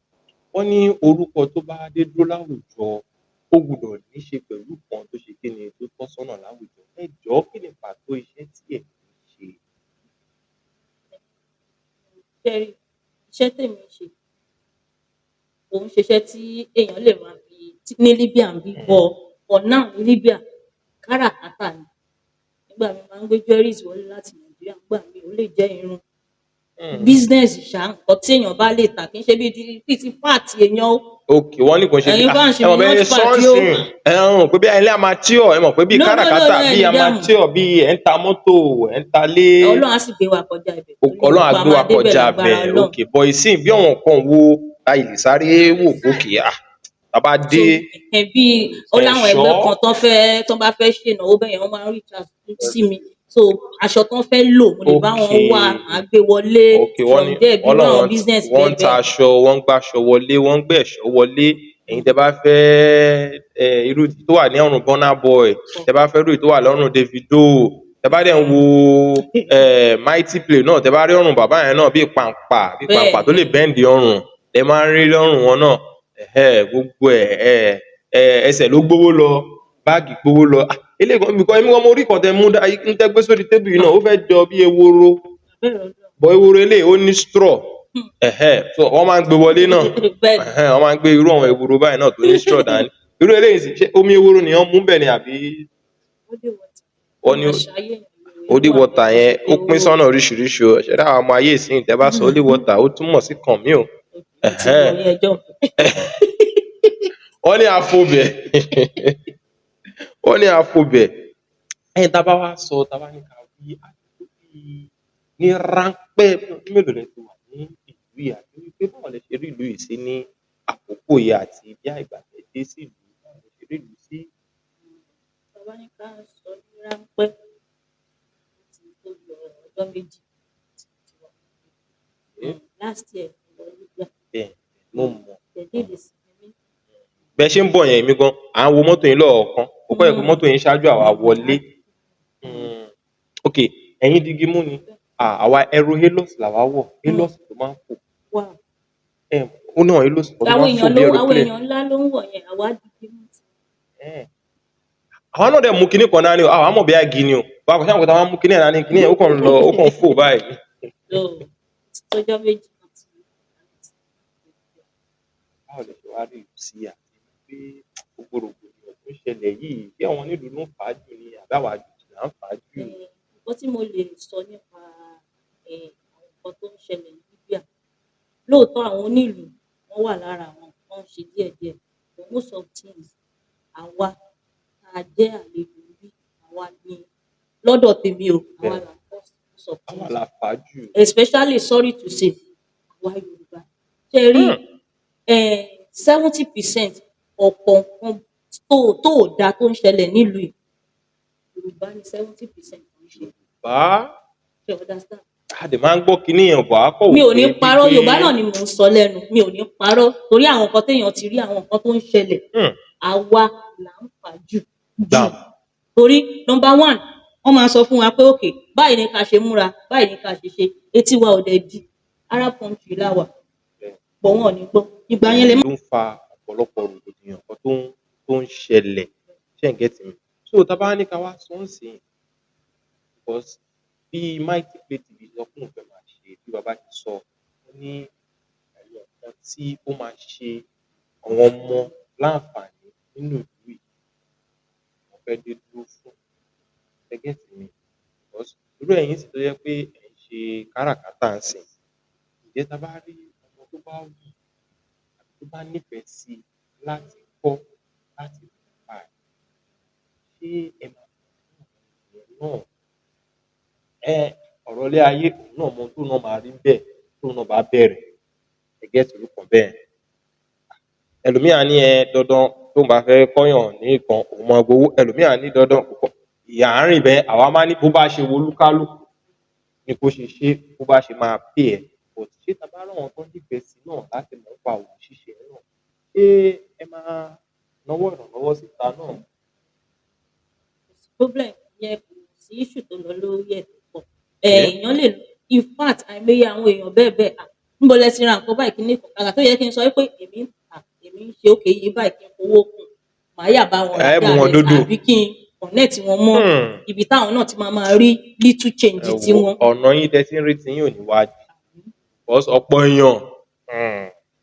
wọ́n ní orúkọ tó bá dé dúró láwùjọ ó gbọ́dọ̀ ní ṣe pẹ̀lú kan tó ṣe kí ni tó tọ́ sọ́nà láwùjọ ẹ jọ̀ọ́ kí ni pàtó iṣẹ́ tí ẹ̀ ń ṣe. iṣẹ́ tèmi ṣe òun ṣiṣẹ́ tí èèyàn lè máa fi ní Libya ń bí bọ̀ náà ní Libya káràkátà ni nígbà mi máa ń gbé jewelries wọlé láti Nàìjíríà nígbà mi ò lè jẹ́ irun business ṣá nǹkan tí èèyàn bá lè tà kì í ṣe bíi ti part èèyàn o. ok wọ́n ní kò ṣe bí ẹ̀wọ̀n bẹ́ẹ̀ sọ́ọ̀sìn ẹ̀hún pé bí ilé amateur ẹ mọ̀ pé bí káràkátà bí amateur bí ẹ̀ ń ta mọ́tò ẹ̀ ń ta lé. Ọlọ́run á sì gbé wa kọjá ibẹ̀. Ọlọ́run á gbé wa kọjá ibẹ̀ ok bọ̀ ìsìn bí àwọn kan wo láì lè sáré wò gòkè tàbá dé. bí ó láwọn ẹgbẹ́ kan tó bá fẹ́ ṣènáwó bẹ́ẹ̀ wọ́n máa ń reach out sí mi so aṣọ tán fẹ́ lò mo lè bá wọn wá àgbé wọlé from there bí wọn business bẹ́ẹ̀ wọ́n ń ta aṣọ wọ́n ń gbàṣọ wọlé wọ́n ń gbé ẹ̀ṣọ́ wọlé ẹ̀yin tẹ́ bá fẹ́ irú tó wà ní ọrùn Burna Boy tẹ́ bá fẹ́ irú tó wà lọ́rùn Davido tẹ́ bá dẹ̀ ń wo Mighty Play náà tẹ́ bá rí ọrùn bàbá yẹn náà bí pàǹpà tó lè bẹ́ǹdì ọrùn ẹ máa ń rí lọ́rùn wọn náà gbogbo ẹ̀ ẹsẹ̀ ló gbówó lọ báàgì gbówó lọ eléyìí kan bìkọ́ èmi kan mo rí kan tẹ mú ń tẹ́ gbé sórí tébù yìí náà ó fẹ́ jọ bí eworo bọ̀ eworo eléyìí ó ní straw so wọ́n máa ń gbé wọlé náà wọ́n máa ń gbé irú àwọn eworo báyìí náà tó ní straw dání irú eléyìí sì ṣe omi eworo nìyẹn mú bẹ̀ ni àbí wọ́n ní holy water yẹn ó pín sọ́nà oríṣiríṣi o ṣẹ̀dá àwọn ọmọ ayé ìsìn tẹ́ bá sọ holy water ó túmọ̀ sí kàn mí o wọ́n ní àfobẹ̀ wọ́n ní àfobẹ̀ ẹ̀yìn tá a bá wá sọ tá a bá ní ká wí ní ráńpẹ́ ọdún mélòó lẹ ti wà ní ìlú yìí àti wípé báwo lẹ ṣe rí ìlú yìí sí ní àkókò yìí àti bí àìgbà tẹ dé sí ìlú báwo lẹ ṣe rí ìlú sí. tá a bá ní ká sọ ní ráńpẹ́ láti tó lọ ọjọ́ méjì last year lọ Libya mo mọ̀ tẹ̀lé sinmi. bẹ́ẹ̀ ṣe ń bọ̀ yẹn èmi gan à ń wo mọ́tò yín lọ́ọ̀kan ó kọ́ ẹ̀kọ́ mọ́tò yín ṣáájú àwa wọlé ok ẹ̀yin digi mú ni àwa ẹrù halos làwa wọ̀ halos tó máa ń fò ó náà halos tó máa ń fò bí àwọn èèyàn ńlá ló ń wọ̀ yẹn àwa digi mú ti. àwọn náà dẹ̀ mú kinní kan náà ni àwọn àmọ̀ bí i agi ni o wàá kọ́ sáà kọ́ta máa ń mú kinní ẹ̀ náà ni kinní ẹ̀ ó kàn lọ ó kàn fò báyìí. tọjọ́ méjì náà ti báwo lè ṣe wá rí ìlú sí àti pé gbogbo rògbòdìyàn tó ń ṣẹlẹ̀ yìí bí àwọn onílùú ló ń fà á jù ni àbáwá àjòjì là ń fà á jù. nǹkan tí mo lè sọ nípa àwọn nǹkan tó ń ṣẹlẹ̀ ní Libya lóòótọ́ àwọn onílùú wọ́n wà lára àwọn nǹkan ṣe díẹ̀díẹ̀ but most of things àwa tá a jẹ́ àlejò bí àwa ni lọ́dọ̀ tèmi o àwa là ń kọ́ most of àwa things la fà á jù. especially sorry to say àwa Yorùbá ṣe rí 70% ọ̀pọ̀ nǹkan tó dáa tó ń ṣẹlẹ̀ nílùú yìí Yorùbá ní 70% tó ń ṣe. bá ṣe understand. a dẹ̀ máa ń gbọ́ kinní yẹn bọ̀ á kọ̀ mi ò ní parọ́ Yorùbá náà ni mò ń sọ lẹ́nu mi ò ní parọ́ torí àwọn nǹkan téèyàn ti rí àwọn nǹkan tó ń ṣẹlẹ̀ àwa là ń fà jù torí number one wọ́n máa sọ fún wa pé òkè báyìí ni ká ṣe múra báyìí ni ká ṣe ṣe etí wa ò dẹ̀ di Arab country láwà pọ̀ wọn ò ní gbọ́ ìgbà yẹn lè má. ló ń fa ọ̀pọ̀lọpọ̀ rògbòdìyàn kan tó ń ṣẹlẹ̀ ṣé ń gẹ́tì mi so tá a bá ní ká wá sọ ń sìn because bí Mighty Play TV sọ fún òun fẹ́ máa ṣe bí bàbá ti sọ ó ní àwọn nǹkan tí ó máa ṣe àwọn ọmọ láǹfààní nínú ìlú yìí wọ́n fẹ́ dé dúró fún ṣé gẹ́tì mi because irú ẹ̀yin sì tó yẹ pé ẹ̀ ń ṣe káràkátà ń sìn ǹjẹ́ tá a bá rí ọmọ tó bá wù àbí tó bá nífẹ̀ẹ́ sí láti kọ́ láti pa ṣé ẹ máa fún ọmọ náà ọ̀rọ̀ ilé ayé òun náà mọ tó náà máa rí bẹ́ẹ̀ tó náà bá bẹ̀rẹ̀ ẹgẹ́ ìṣòro kan bẹ́ẹ̀ ẹlòmíà ní dandan tó bá fẹ́ kọ́yàn ní nǹkan òun máa gbowó ẹlòmíà ní dandan ìyá àárín bẹ́ẹ̀ àwa máa ní bó bá ṣe wo olúkálùkù ni kó ṣe ṣe bó bá ṣe máa pè ẹ́ but ṣé tá a bá ráwọn tó nífẹ̀ẹ́ sí náà láti mọ̀ nípa òwò ṣíṣe náà ṣé ẹ máa nawọ́ ìrànlọ́wọ́ síta náà. problem yẹn kò sí issue tó lọ lórí ẹ̀ tó pọ̀ èèyàn lè in fact àìmọye àwọn èèyàn bẹ́ẹ̀ níbo lẹ ti ra nǹkan báyìí kí ní kàkà tó yẹ kí n sọ pé èmi ń tà èmi ń ṣe òkè yìí báyìí kí n fowó kùn màá yà bá wọn rà dáadé àbí kí n connect wọn mọ́ ibi táwọn náà ti máa rí little change tiwọn. ọ̀nà yín tẹ́ sí ń rí tí yín ò ní wájú because ọ̀pọ̀ èèyàn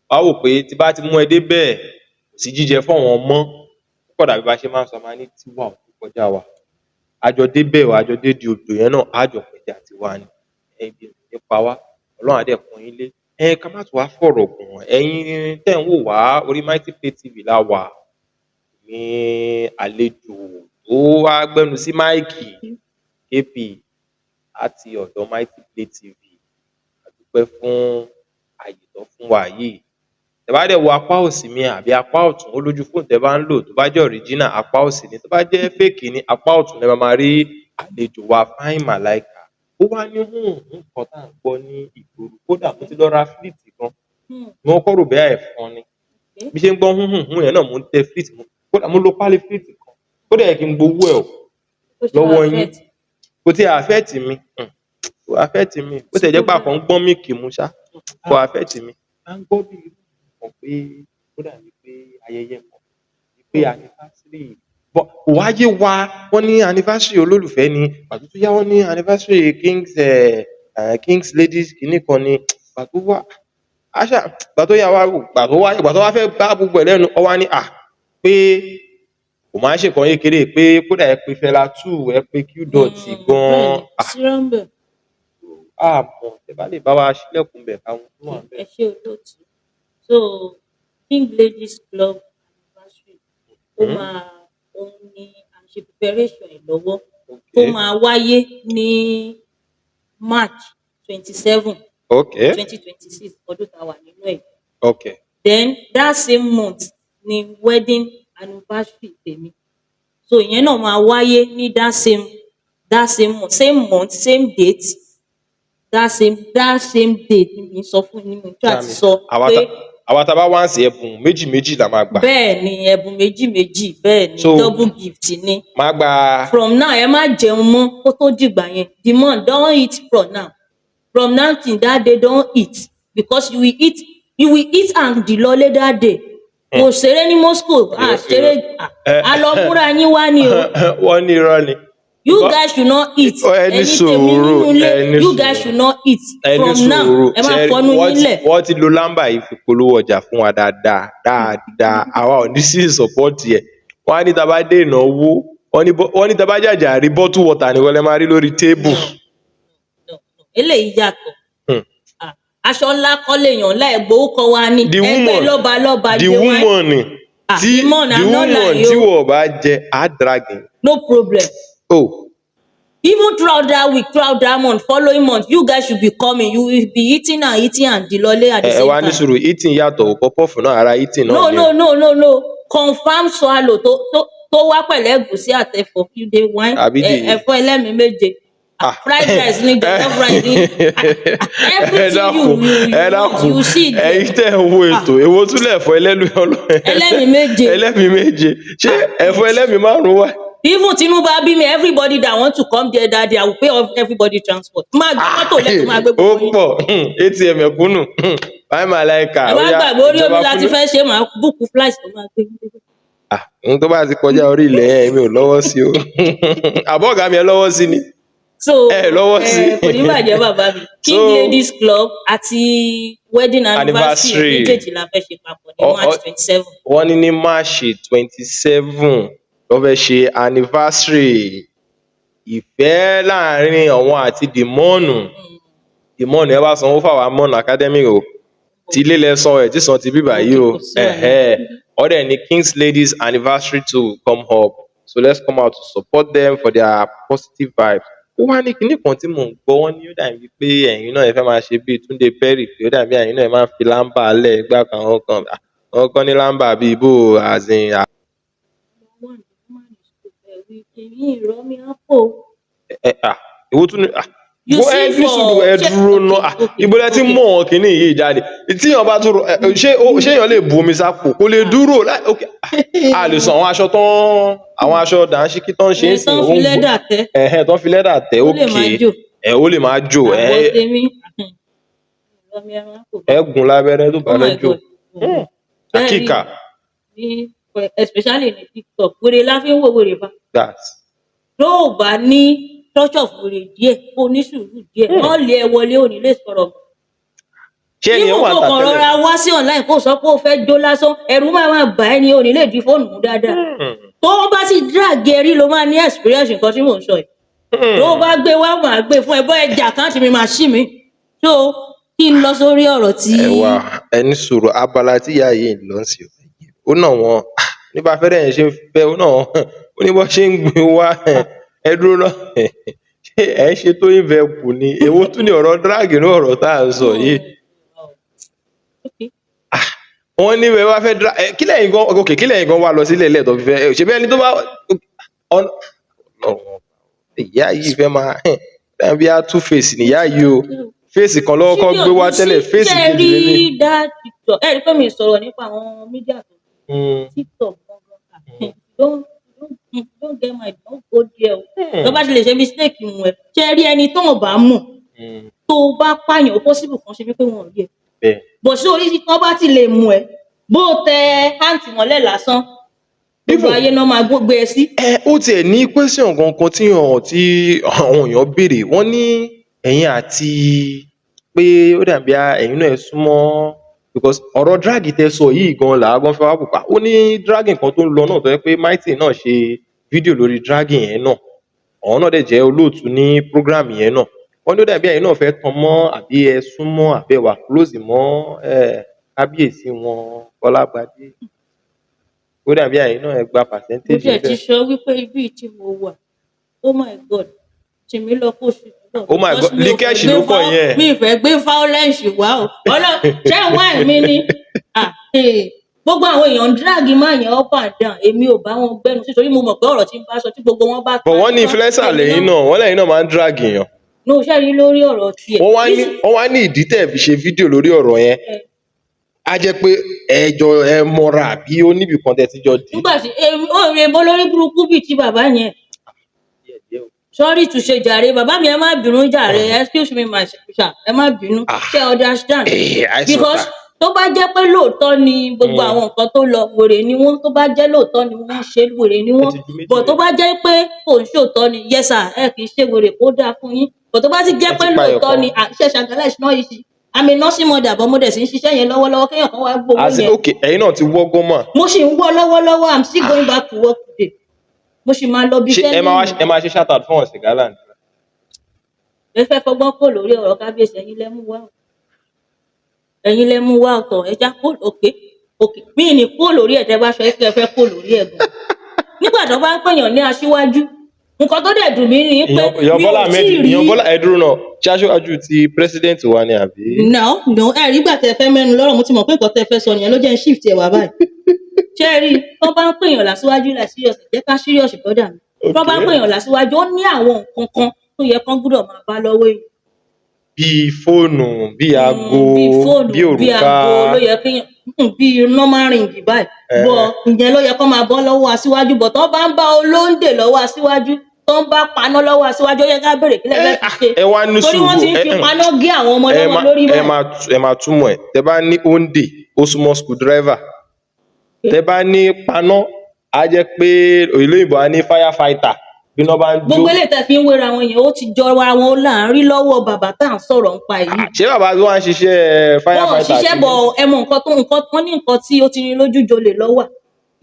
wá wò pé tí bá ti mú ẹ dé bẹ́ẹ̀ kò sí jíjẹ fọ́wọn ọmọ púpọ̀ dàbí bá ṣe máa ń sọ máa ní tiwa ò kọjá wa àjọ dé bẹ́ẹ̀ o àjọ dé di odò yẹn náà àjọ pẹ̀jà tiwa ni ẹbí nípa wa ọlọ́run á dẹ̀ pọ́n yín lé ká má tún wá fọ̀rọ̀ gùn ẹ̀yin tẹ́ ń wò wá orí Mighty Play TV la wà ní àlejò tó wá gbẹ́nu sí máìkì KP láti ọ̀dọ̀ Mighty Play TV a dúpẹ́ fún àyè tó fún wa yìí tẹ́ bá dẹ̀ wo apá òsì mi àbí apá ọ̀tún ó lójú fóònù tẹ́ bá ń lò tó bá jẹ́ original apá òsì ni tó bá jẹ́ fake ní apá ọ̀tún lẹ máa rí àlejò wa Fine Malaika ó wá ní nǹkan tá à ń gbọ́ ní ìgboro kódà mo ti lọ ra fíìtì kan ni wọ́n kọ́ rò bẹ́ẹ̀ ẹ̀fọn ni bí ṣe ń gbọ́ yẹn náà mo ń tẹ fíìtì kódà mo lo pálí fíìtì kan kódà yẹ kí n gbowó ẹ̀ lọ́wọ́ yín kò tí àfẹ́ẹ̀tì mi kò àfẹ́ẹ̀tì mi ó sì jẹ́ pé àkàn ń gbọ́n míìkì mu ṣá kò àfẹ́ẹ̀tì mi à ń gbọ́ bí kan pé ó dàbí pé ayẹyẹ kan pé anniversary kò wá yé wa wọ́n ní anniversary olólùfẹ́ ni pàtó tó yá wọ́n ní anniversary King's Ladies kìíní kan ni pàtó wá àṣà pàtó yá wa pàtó wá fẹ́ bá gbogbo ẹ̀ lẹ́nu ọ wá ní pé kò máa ń ṣe kan kékeré pé kódà ẹ pé Fẹlá 2 ẹ pé Qdot gan àmọ́ tẹ bá lè bá wa ṣílẹ̀kùn bẹ̀ káwọn tó wà ẹ bẹ̀. ṣé olóòtú. So King Ladies Club anniversary ó máa òun ni à ń ṣe preparation ẹ̀ lọ́wọ́ tó máa wáyé ní March 27 2026 ọdún tá a wà nínú ẹ̀. Then that same month ni wedding anniversary tèmi. So ìyẹn náà máa wáyé ní that same month same date that same date ni mi sọ fún ni mo try àti sọ pé àwa tá a bá wá ń ṣe ẹ̀bùn méjì la máa gbà. bẹ́ẹ̀ ni ẹ̀bùn méjì bẹ́ẹ̀ ni double gift ni. máa gba. From now ẹ má jẹun mọ́ kó tó dìgbà yẹn the month don eat from now till that day don eat because you will eat and di lọlé that day. Kò ṣeré ní Moscow ṣeré a lọ múra yín wá ni o. wọ́n ní irọ́ ni. You guys should not eat. ẹni sùúrù you guys should not eat. From now ẹ má fọnú yín lẹ̀. wọ́n ti lo lámbà yìí fi polówó ọjà fún wa dáadáa àwa ò ní sí sọ́pọ́ọ̀tì ẹ̀ wọ́n á ní tá a bá dé ìnáwó wọ́n ní tá a bá jàjà rí bottle water nìkan lẹ máa rí lórí tébù. eléyìí yàtọ̀ aṣọ ńlá kọ́ lèèyàn láì gbowó kọ́ wa ní ẹgbẹ́ lọ́ba the woman tí wọ́n bá jẹ á dragging. No problem. Even throughout that week, throughout that month, following month, you guys should be coming. You will be eating and dilole at the same time. Wá ní sùúrù eating yàtọ̀ pọ́pọ́ọ̀fù náà ara eating náà ni. No. Confirm swallow tó wá pẹ̀lú ẹ̀gúsí àtẹ̀fọ́ you dey wine ẹ̀fọ́ ẹlẹ́mìí méje. Fried rice ni jollof rice ni everything you see there. ẹ̀yin tẹ́ ń wo ètò èwo tún lẹ̀fọ́ ẹlẹ́mìí méje ṣé ẹ̀fọ́ ẹlẹ́mìí márùn-ún wà. Even Tinubu bí mi everybody that want to come there that day I will pay off everybody transport. Máa gbé mọ́tò lẹ́tọ̀ máa gbé gbogbo yín. ó pọ̀ ATM ẹ̀kúnnù báyìí máa láìka. ẹ bá gbàgbé orí omi láti fẹ́ ṣe máa búùkù flight tó máa gbé yín. n tó bá ti kọjá orí ilẹ̀ yẹn mi ò lọ́wọ́ sí o àbọ̀ ọ̀gá mi ẹ lọ́wọ́ sí ni. So kò ní bàjẹ́ bàbá mi King Ladies Club àti wedding anniversary méjèèjì la fẹ́ ṣe papọ̀ ní March 27. wọ́n ní March 27 ló fẹ́ ṣe anniversary ìfẹ́ láàrin àwọn àti dìmọ́ọ̀nù ẹ wá sanwó fáwọn amọ́nà academic o tí ilé lẹ́sàn ẹ̀ tí san ti bíbà yìí o ọ̀dẹ̀ ni King's Ladies anniversary to come up so let's come out to support them for their positive vibes. Ó wá ní kinní kan tí mò ń gbọ́ wọ́n ní ó dàbí pé ẹ̀yin náà ẹ fẹ́ máa ṣe bíi Túndé Perry pé ó dàbí ẹ̀yin náà ẹ máa ń fi lámbà lẹ̀ gbà kan àwọn kan ní lámbà bíi ibo àzìn. Ìwọ tún ní ẹ dúró náà ibo lẹ ti mọ̀ ọ́ kínní yìí jáde tí èèyàn bá tún ṣé èèyàn lè bu omi sápò kó lè dúró a lè sọ àwọn aṣọ dàńṣíkí tó ń ṣe é sìn tó ń fi lẹ́dà tẹ́ ó lè máa jò ẹ̀gùn lábẹ́rẹ́ tó bá fẹ́ jò àkíkà. Especially ní TikTok wèrè la fi ń wo wèrè fa. Tó o bá ní touch of wèrè díẹ̀ kó ní sùúrù díẹ̀ wọ́n lé ẹ wọlé òní lè sọ̀rọ̀ mọ́. ṣé ènìyàn wà tàtẹ́lẹ̀? Kò rọra wá sí online kó sọ pé ó fẹ́ jó lásán ẹ̀rù máa bà ẹ́ ní òní lè di fóònù mú dáadáa. Tó o bá sì drag ẹrí ló máa ní experience nǹkan tí mò ń sọ yìí. Tó o bá gbé wá máa gbé fún ẹ bọ́ ẹja àkáǹtì mi máa ṣí mi. So kí n lọ sórí ọ̀rọ̀ tí. ẹni sùúrù abala tí ìyá yìí lọ sí ó náà wọn nípa fẹ́rẹ̀ yẹn ṣe ń fẹ́ ó náà ó ní bọ́ ṣe ń gbé wá ẹ dúró náà ṣé ẹ ṣe tó ìfẹ́ kù ni èwo tún ní ọ̀rọ̀ dírágì ní ọ̀rọ̀ tá à ń sọ yìí. wọ́n ní wẹ́ẹ́ wá fẹ́ kí lẹ́yìn gan wá lọ sílẹ̀ ilẹ̀ tó fi fẹ́ ṣe bẹ́ẹ̀ ni tó bá ìyá yìí fẹ́ máa bí a two face nìyá yìí o fèsì kan lọ́wọ́ kan gbé wá tẹ́lẹ̀ fèsì kejì lélẹ̀. ṣé ẹ rí dá TikTok ẹ rí pé mi sọ̀rọ̀ nípa àwọn mídíà tó TikTok don't get my don't go there o tó bá ti lè ṣe mistake mu ẹ ṣé ẹ rí ẹni tó ò bá mọ̀ tó bá pààyàn ó possible kan ṣe wípé wọn ò rí ẹ bọ̀ sí orí kan bá ti lè mú ẹ bó tẹ àǹtí mọ́lẹ̀ lásán gbogbo ayé náà máa gbé ẹ sí. Ó tiẹ̀ ní question kankan tí àwọn èèyàn béèrè wọ́n ní ẹ̀yin àti pé ó dàbí ẹ̀yin náà ẹ súnmọ́ because ọ̀rọ̀ drag tẹ sọ yìí gan làá gan fẹ́ wá pùpà ó ní dragging kan tó ń lọ náà tó yẹ pé Mighty náà ṣe fídíò lórí dragging yẹn náà àwọn náà dẹ̀ jẹ́ olóòtú ní program yẹn náà wọ́n ní ó dàbí ẹ̀yin náà fẹ́ tan mọ́ àbí ẹ súnmọ́ àbí ẹ wà close mọ́ kábíyèsí wọn Fọlágbadé ó dàbí ẹ̀yin náà ẹ gba mo percentage tiẹ̀ ti bẹ́ẹ̀. sọ wípé ibi tí mo wà oh my god tèmi lọ kó ṣù lọ Oh my God, Líkẹ́ṣì ló kọ yẹn. mi ì fẹ́ gbé violence wá o ṣé wáìn mi ni gbogbo àwọn èèyàn drag máa yẹn up and down èmi ò bá wọn gbẹnu sí torí mo mọ̀ pé ọ̀rọ̀ tí n bá sọ tí gbogbo wọn bá. But wọ́n ní influencer lẹ́yìn náà wọ́n lẹ́yìn náà máa ń drag èèyàn. no ṣe rí lórí ọ̀rọ̀ tiẹ̀. wọ́n wá ní ìdí tẹ̀ fi ṣe fídíò lórí ọ̀rọ̀ yẹn á jẹ́ pé ẹ mọra àbí ó níbì kan tẹ́ ti jọ dé. nígbà tí èèbó lórí burúkú bíi ti bàbá yẹn sorry to ṣe jàre bàbá mi ẹ má bínú jàre excuse me my sister ẹ má bínú ṣe understand because tó bá jẹ́ pé lóòótọ́ ni gbogbo àwọn nǹkan tó lọ wèrè ni wọ́n tó bá jẹ́ lóòótọ́ ni wọ́n ṣe wèrè ni wọ́n bọ̀ tó bá jẹ́ pé kò ń ṣòótọ́ ni yes sir ẹ kì í ṣe wèrè kó dáa fún yín bọ̀ tó bá ti jẹ́ pé lóòótọ́ ni àṣẹ ṣàgálà ìṣúná yìí ṣe àmì nursing mother bọ́ mo dẹ̀ sì ń ṣiṣẹ́ yẹn lọ́wọ́lọ́wọ́ kéèyàn kan wá gbowó yẹn. ok ẹ̀yin náà ti wọ́gọ́ mà. mo sì ń wọ́ lọ́wọ́lọ́wọ́ I'm still going back to work today mo sì máa lọ bí iṣẹ́ lẹ́yìn. ẹ máa ṣe shout out fún ọ̀sẹ̀ gallant. ẹ fẹ́ fọgbọ́n kò lórí ọ̀rọ̀ kábíyèsí ẹ̀yin lẹ mú wá ọ̀tọ̀ ẹja kó òkè mí ní kó lórí ẹ̀ tẹ́ bá fẹ́ kí ẹ fẹ́ kó lórí ẹ̀ gan nígbà tó bá ń pèèyàn ní aṣíwájú nǹkan tó dẹ̀ dùn mí ni pé mi ò tí ì rí. ìyàn Bọ́lá ẹ̀dúró náà ṣé aṣíwájú ti president wa ni àbí. no ẹ rí gbà tẹ fẹ́ mẹ́nu lọ́rọ̀ mo ti mọ̀ pé nǹkan tẹ fẹ́ sọ nìyẹn ló jẹ́ ń shift ẹ̀ wá báyìí ṣé rí tó bá ń pèèyàn lásíwájú là serious jẹ́ ká serious brother mi tó bá ń pèèyàn lásíwájú ó ní àwọn nǹkan kan tó yẹ kán gbúdọ̀ máa bá lọ́wọ́ èèyàn. bíi fóònù bíi aago bíi òrùka ló yẹ kéèyàn bíi normal ring báyìí bọ ìyẹn ló yẹ kán máa bọ́ lọ́wọ́ aṣíwájú bọ̀ tó bá ń bá olóńdè lọ́wọ́ aṣíwájú tó ń bá paná lọ́wọ́ aṣíwájú ó yẹ ká béèrè kílẹ̀ bẹ́ẹ̀ fi ṣe ẹ wá ní torí wọ́n ti ń fi paná gé àwọn ọmọ lọ́wọ́ lórí báyìí. ẹ máa túmọ̀ ẹ̀ tẹ́ bá ní òǹdè ó súnmọ́ screwdriver tẹ́ bá ní paná á jẹ́ pé òyìnbó á ní firefighter bí wọ́n bá ń jó. gbogbo eléyìí tẹ́ fi ń wéra àwọn èèyàn ó ti jọra wọn láàrin lọ́wọ́ bàbá tá à ń sọ̀rọ̀ nípa èyí. ṣé bàbá tó wá ń ṣiṣẹ́ firefighter. wọ́n ṣiṣẹ́ bọ̀ ẹ mọ wọ́n ní nǹkan tí ó ti ní lójú jolè lọ́wọ́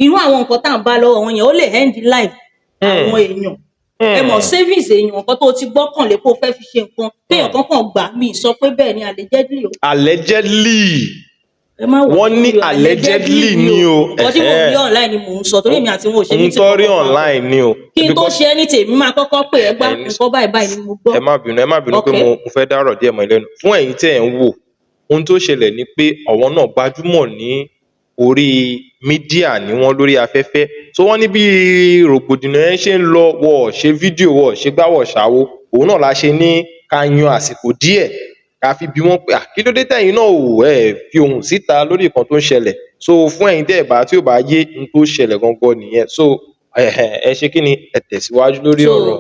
irú àwọn nǹkan tá à ń bá lọ́wọ́ wọn yẹn ó lè end life àwọn èèyàn ẹ mọ̀ savings èèyàn nǹkan tó ti gbọ́kànlé kó fẹ́ fi ṣe nǹkan téèyàn kankan gbà mí sọ pé bẹ́ẹ̀ ni allegedly o. allegedly wọ́n ní allegedly ni o. nǹkan tí mo rí online ni mò ń sọ torí èmi àti wọn ò ṣe ní tí mo rí online ni o. kí n tó ṣe ẹni tèmi máa kọ́kọ́ pè ẹ gbá nǹkan báyìí ni mo gbọ́. ẹ má bínú pé mo fẹ́ dárọ̀ díẹ̀ mọ́ ẹlẹ́nu fún ẹ̀yin tẹ́ ẹ̀ ń wò ohun tó ṣẹlẹ̀ ni pé àwọn náà gbajúmọ̀ ní orí mídíà ni wọ́n lórí afẹ́fẹ́ tó wọ́n ní bí rògbòdìyàn yẹn ṣe ń lọ wọ̀ ṣe fídíò wọ̀ ṣe gbáwọ̀ ṣàwo òun náà la ṣe ní ká yan àsìkò díẹ̀ ká fi bí wọ́n pé kí ló dé tẹ̀yin náà ò fi ohùn síta lórí nǹkan tó ń ṣẹlẹ̀ so fún ẹ̀yin tẹ́ ẹ̀ bá tí ò bá yé n tó ṣẹlẹ̀ gangan nìyẹn so ẹ ṣe kí ni ẹ tẹ̀síwájú lórí ọ̀rọ̀.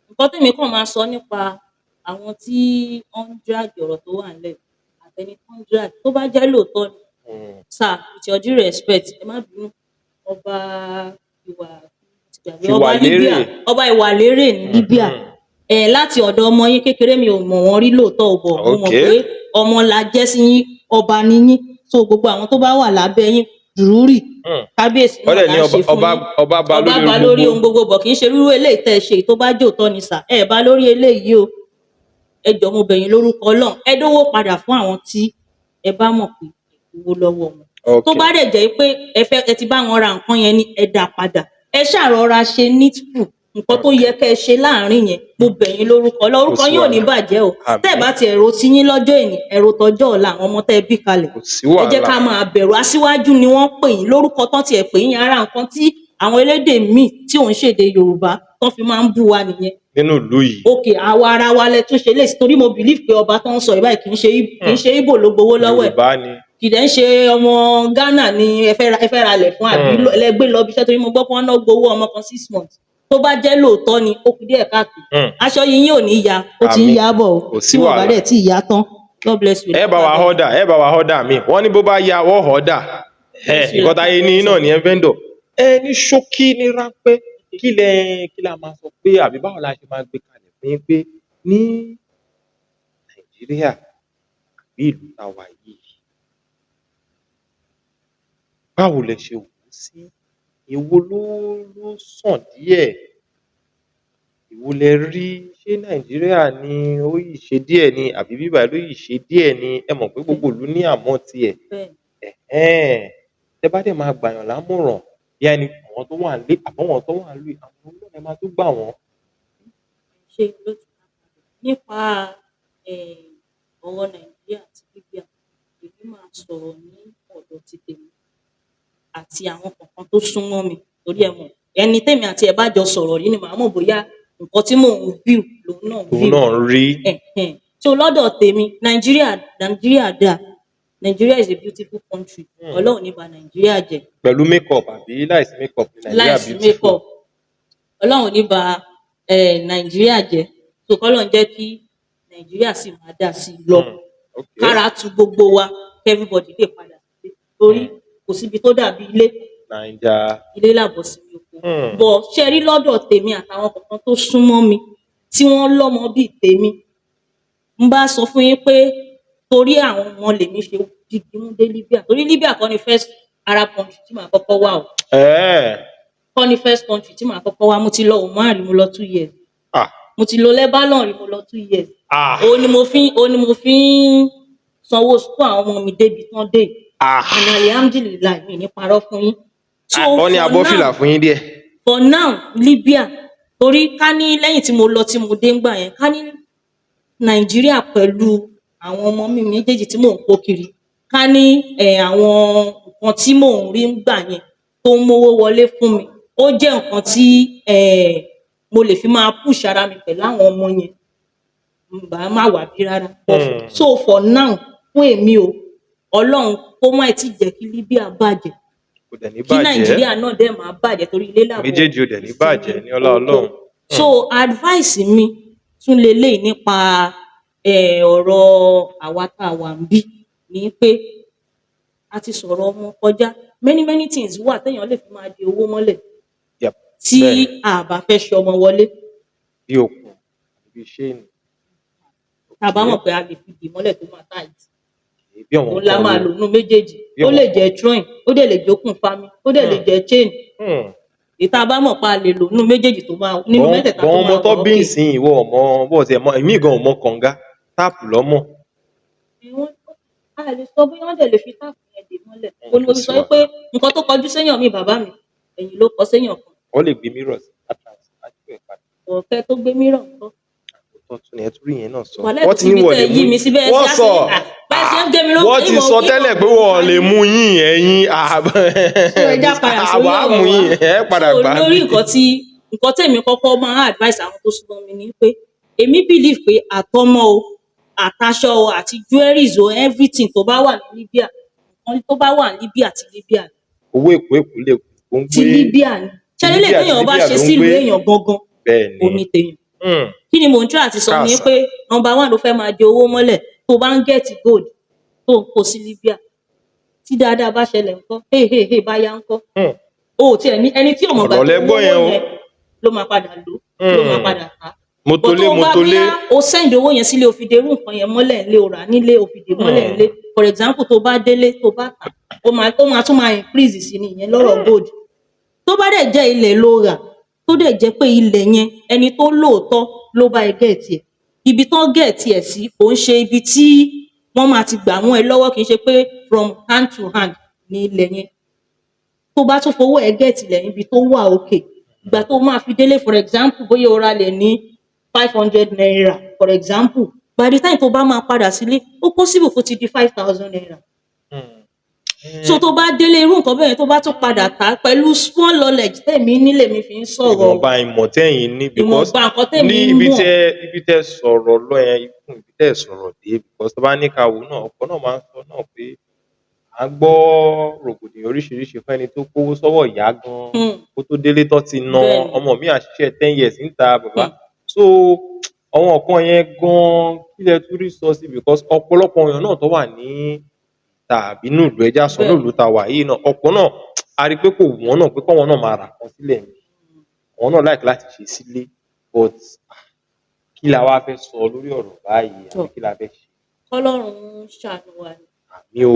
nǹkan tèmi kàn máa sọ nípa àwọn tí wọ́n ń drag ọ̀rọ̀ tó wà nílẹ̀ àtẹni tó ń drag tó bá jẹ́ lóòótọ́ ni sir with your due respect ẹ má bínú ọba ìwà lérè ní Libya láti ọ̀dọ̀ ọmọ yín kékeré mi ò mọ̀ wọ́n rí lóòótọ́ ọ̀bọ̀ mo mọ̀ pé ọmọ la jẹ́ sí yín ọba ni yín so gbogbo àwọn tó bá wà lábẹ́ yín dùrúrì kábíyèsí náà là ń ṣe fún yín ọba bá lórí ohun gbogbo bọ̀ kì í ṣe rírú eléyìí tẹ́ ẹ ṣe tó bá jẹ́ òótọ́ ni sà ẹ bá lórí eléyìí o ẹ jọ̀ọ́ mo bẹ̀ yín lórúkọ Ọlọ́run ẹ dówó padà fún àwọn tí ẹ bá mọ̀ pé owó lọ́wọ́ wọn tó bá dẹ̀ jẹ́ pé ẹ ti bá wọn ra nǹkan yẹn ní ẹ dá padà ẹ ṣàrọra ṣe needful nǹkan tó yẹ kẹ́ ẹ ṣe láàrin yẹn mo bẹ̀ yín lórúkọ lórúkọ yín ò ní bàjẹ́ o tẹ́ ẹ bá ti ẹ̀rọ ti yín lọ́jọ́ èní ẹ̀rọ tọjọ́ ọ̀la àwọn ọmọ tẹ́ ẹ bí kalẹ̀ ẹ jẹ́ ká máa bẹ̀rù aṣíwájú ni wọ́n pè yín lórúkọ tán tiẹ̀ pè yín ara nǹkan tí àwọn elédè míì tí òun ṣèdè Yorùbá tán fi máa ń bú wa nìyẹn. nínú ìlú yìí. òkè àwa ara wa lẹ tún ṣe léṣe torí mo believe pé ọba tó ń sọ ìbáyìí kì í ṣe Ìgbò ló gbowó lọ́wọ́ ẹ̀ kìdẹ̀ ń ṣe ọmọ Ghana ni ẹ fẹ́ ra lẹ̀ fún àbí ẹlẹgbẹ́ lọ bí iṣẹ́ torí mo gbọ́ pé wọ́n náà gbowó ọmọ kan 6 months tó bá jẹ́ lóòótọ́ ni ó kù díẹ̀ káàkiri aṣọ yìí ò ní ya ó ti ń ya bọ̀ tí wọn bá dẹ̀ tí ì ya tán God bless you. ẹ bá wa order mi wọ́n ní bó bá yá wọ́n order nǹkan táyé ní náà nìyẹn vendor. Ní ṣókí ní ráńpẹ́ kí la máa sọ pé àbí báwo la ṣe máa gbé kalẹ̀ fún yín pé ní Nàìjíríà àbí ìlú tá a wà yìí báwo lẹ ṣe wò ó sí? Èwo ló sàn díẹ̀? Èwo lẹ rí? Ṣé Nàìjíríà ni ó yìí ṣe díẹ̀ ni àbí ibí bàyìí ló yìí ṣe díẹ̀ ni? Ẹ mọ̀ pé gbogbo ìlú ní àmọ́ tiẹ̀. Tẹ́ bá dẹ̀ máa gbàyàn lámọ̀ràn bóyá àwọn tó wà nílé àbáwọn tó wà nílùú yìí, àwọn náà lẹ máa tún gbà wọ́n. Ṣé olóòtú nípa ọ̀rọ̀ Nàìjíríà àti Libya, èmi máa sọ̀rọ̀ ní ọ̀dọ̀ ti tèmi àti àwọn kọ̀ọ̀kan tó súnmọ́ mi torí ẹ mọ̀ ẹni tèmi àti ẹ̀ bá jọ sọ̀rọ̀ rí ni màá mọ̀ bóyá nǹkan tí mò ń view lòun náà rí. So lọ́dọ̀ tèmi Nàìjíríà dáa. Nigeria is a beautiful country. Ọlọ́run ní ba Nàìjíríà jẹ́. Pẹ̀lú make-up àbí láìsí make-up ní Nàìjíríà beautiful? Láìsí make-up. Ọlọ́run ní ba Nàìjíríà jẹ́. So k'Ọlọ́run jẹ́ kí Nàìjíríà sì máa dà sí lọ. Kára tu gbogbo wa kí everybody lè padà sílé. Torí kò síbi tó dàbí ilé. Ilé làbọ̀ sí oko. Bọ̀ ṣe rí lọ́dọ̀ tèmi àtàwọn kọ̀ọ̀kan tó súnmọ́ mi tí wọ́n lọ́mọ bíi tèmi. N bá sọ fún yín pé torí àwọn ọmọ lèmi ṣe dìgbì mú dé Libya. Torí Libya kọ́ ni first Arab country tí màá kọ́kọ́ wà o. Kọ́ ni first country tí màá kọ́kọ́ wà. Mo ti lọ Oman rí, mo lọ 2 years. Mo ti lọ Lebanon rí, mo lọ 2 years. Òun ni mo fi ń sanwó school àwọn ọmọ mi débi tán dé. And alhamdulillah mi ní parọ́ fún yín. Wọ́n ní abọ́ fìlà fún yín díẹ̀. For now Libya torí ká ní lẹ́yìn tí mo lọ tí mo dé ńgbà yẹn ká ní Nàìjíríà pẹ̀lú àwọn ọmọ mi méjèèjì tí mò ń kó kiri ká ní àwọn nǹkan tí mò ń rí ńgbà yẹn tó ń mówó wọlé fún mi ó jẹ́ nǹkan tí mo lè fi máa push ara mi pẹ̀lú àwọn ọmọ yẹn bá má wà bí rárá. So for now fún èmi o Ọlọ́run kó má tí jẹ́ kí Libya bàjẹ́ kí Nàìjíríà náà dẹ̀ máa bàjẹ́ torí ilé làbọ̀ méjèèjì ò dẹ̀ ní bàjẹ́ ní ọlá Ọlọ́run. So advice mi tún leléyìí nípa ọ̀rọ̀ àwa tá a wà níbí ni pé a ti sọ̀rọ̀ ọmọ kọjá many things wà téèyàn lè fi máa di owó mọ́lẹ̀ tí a bá fẹ́ ṣe ọmọ wọlé. Bí okùn bí ṣéènì. Tá a bá mọ̀ pé a lè fi dì mọ́lẹ̀ tó máa tight. Òun la máa lò nínú méjèèjì. Ó lè jẹ́ train, ó dẹ̀ lè jókùn fami, ó dẹ̀ lè jẹ́ chain. Ìta bá mọ̀ pé a lè lò nínú méjèèjì tó máa nínú mẹ́tẹ̀ẹ̀ta tó máa wọ̀ ọmọ tó bí ìsìn ìwọ ọmọ bó ti ẹ̀ mọ èmi gan ọmọ kànga táàpù lọ́mọ. A lè sọ bóyá wọ́n dẹ̀ lè fi táàpù yẹn dè mọ́lẹ̀. Ó ní mo fi sọ pé nǹkan tó kọjú séèyàn mi bàbá mi ẹ̀yìn ló kọ séèyàn kan. Wọ́n lè gbé mirror sí ọ̀kẹ́ tó gbé mirror ńkọ́. Tún ni ẹ tún rí yẹn náà sọ. Wọ́n ti ní wọ́n lè mú wọ́n sọ wọ́n ti sọ tẹ́lẹ̀ pé wọ́n lè mú yín ẹ̀yin àwa mú yín ẹ̀ padà gbà. Lórí nǹkan tèmi kọ́kọ́ máa advice àwọn tó súnmọ́ mi ni pé èmi believe pé àtọmọ o àtaṣọ o àti jewelries o everything tó bá wà ní Libya nǹkan tó bá wà ní Libya ti Libya ni. Owó èkó lè kó ń gbé ti Libya ni. ṣẹlẹ̀ lè téèyàn bá ṣe sílùú èèyàn gangan òní téèyàn. Kí ni mò ń try àti sọ ni pé number 1 ló fẹ́ máa di owó mọ́lẹ̀ tó bá ń get gold tó ń kó sí Libya tí dáadáa bá ṣẹlẹ̀ ńkọ́ bá yá ńkọ́ o tiẹ̀ ní ẹni tí ọmọ gbàgbọ́ owó yẹn ló máa padà lò ló máa padà ta. Motolé o send owó yẹn sílé o fi derú nǹkan yẹn mọ́lẹ̀ ńlé o rà nílé o fi dè mọ́lẹ̀ ńlé for example tó bá délé tó bá tà ó máa tún máa increase sí ni ìyẹn lọ́rọ̀ gold. Tó bá dẹ̀ jẹ́ ilẹ̀ ló rà tó dẹ̀ jẹ́ pé ilẹ̀ yẹn ẹni tó lóòótọ́ ló bá ẹ gẹ̀ẹ́tì ẹ̀ ibi tán gẹ̀ẹ́tì ẹ̀ sí kò ń ṣe ibi tí wọ́n máa ti gbà wọ́n ẹ lọ́wọ́ kì í ṣe pé from hand to hand ní ilẹ̀ yẹn tó bá tún fowó ẹ gẹ̀ẹ́tì ilẹ̀ ibi tó wà òkè ìgbà tó máa fi délé for example bóyá o ra lẹ̀ ní 500 naira for example by the time tó bá máa padà sílé ó possible kó ti di 5,000 naira. So tó bá délé irú nǹkan bẹ́ẹ̀ tó bá tún padà tà pẹ̀lú small knowledge tèmi nílé mi fi ń sọ̀rọ̀. Ìwọ̀nba ìmọ̀ tẹ́yìn ní because ní ibi tẹ́ sọ̀rọ̀ lọ yẹn ibi tẹ́ sọ̀rọ̀ dé because tó bá ní ká wò náà ọ̀pọ̀ náà máa ń sọ náà pé à ń gbọ́ rògbòdìyàn oríṣiríṣi fún ẹni tó kówó sọ́wọ́ ìyá gan kó tó délé tó ti na ọmọ mi àṣìṣe 10 years níta bàbá so àwọn nǹkan yẹn gan kí lẹ tún rí sọ sí because ọ̀pọ̀lọpọ̀ èèyàn náà tó wà ní ìta àbí inú ìlú ẹja sọ ní bẹ́ẹ̀ ìlú ta wà yìí náà ọ̀pọ̀ náà a rí pé kò wù wọ́n náà pé kọ́wọn náà máa rà kan sílẹ̀ ni àwọn náà láìpẹ́ láti ṣe sílé but kí la wá fẹ́ sọ lórí ọ̀rọ̀ báyìí tọ̀ àbí kí la fẹ́ ṣe kọ́lọ́run ṣàánú wa ni àmì o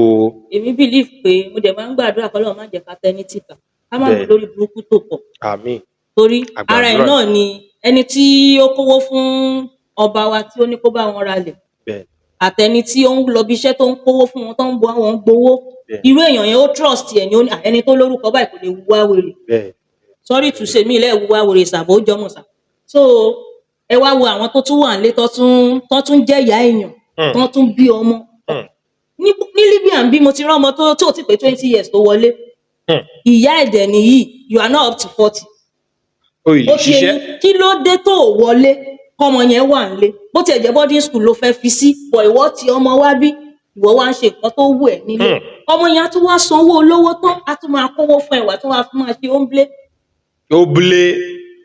èmi believe pé mo dẹ̀ máa ń gbàdúrà kọ́lọ́run má jẹ́ ká tẹ́ ní tìkà ká má ní bẹ́ẹ̀ lórí burúkú tó pọ̀ àmì torí ara ẹ̀ àgbàdúrà náà ni ẹni tí ó kówó fún ọba wa tí ó ní kó bá wọn ralẹ̀ bẹ́ẹ̀ àtẹni tí ó ń lọ bí iṣẹ́ tó ń kówó fún wọn tó ń bọ àwọn gbowó bẹ́ẹ̀ irú èèyàn yẹn ó trust ẹ̀ ní ó ní ẹni tó lórúkọ báyìí kò lè wúwá wèrè bẹ́ẹ̀ sorry to say mi ilẹ̀ wúwá wèrè ṣàbò ó jọmọ̀ ṣà so ẹ wá wo àwọn tó tún wà nílé tó tún jẹ́ ìyá èèyàn tó tún bí ọmọ ní Libya ń bí mo ti rán ọmọ tó ti pé 20 years tó wọlé ìyá ẹ̀dẹ̀ nìyí you are not up to 40 oyè ó ti ṣiṣẹ́ ẹyin kí ló dé tó ò wọlé kọ́mọ yẹn wà nílé bó tiẹ̀ jẹ́ boarding school ló fẹ́ fi sí bọ̀ ìwọ ti ọmọ wá bí ìwọ wá ń ṣe nǹkan tó wù ẹ́ nílé ọmọ yẹn á tún wá sanwó olówó tán á tún máa kówó fún ẹ wà tún wá fún máa ṣe óńblé ó blé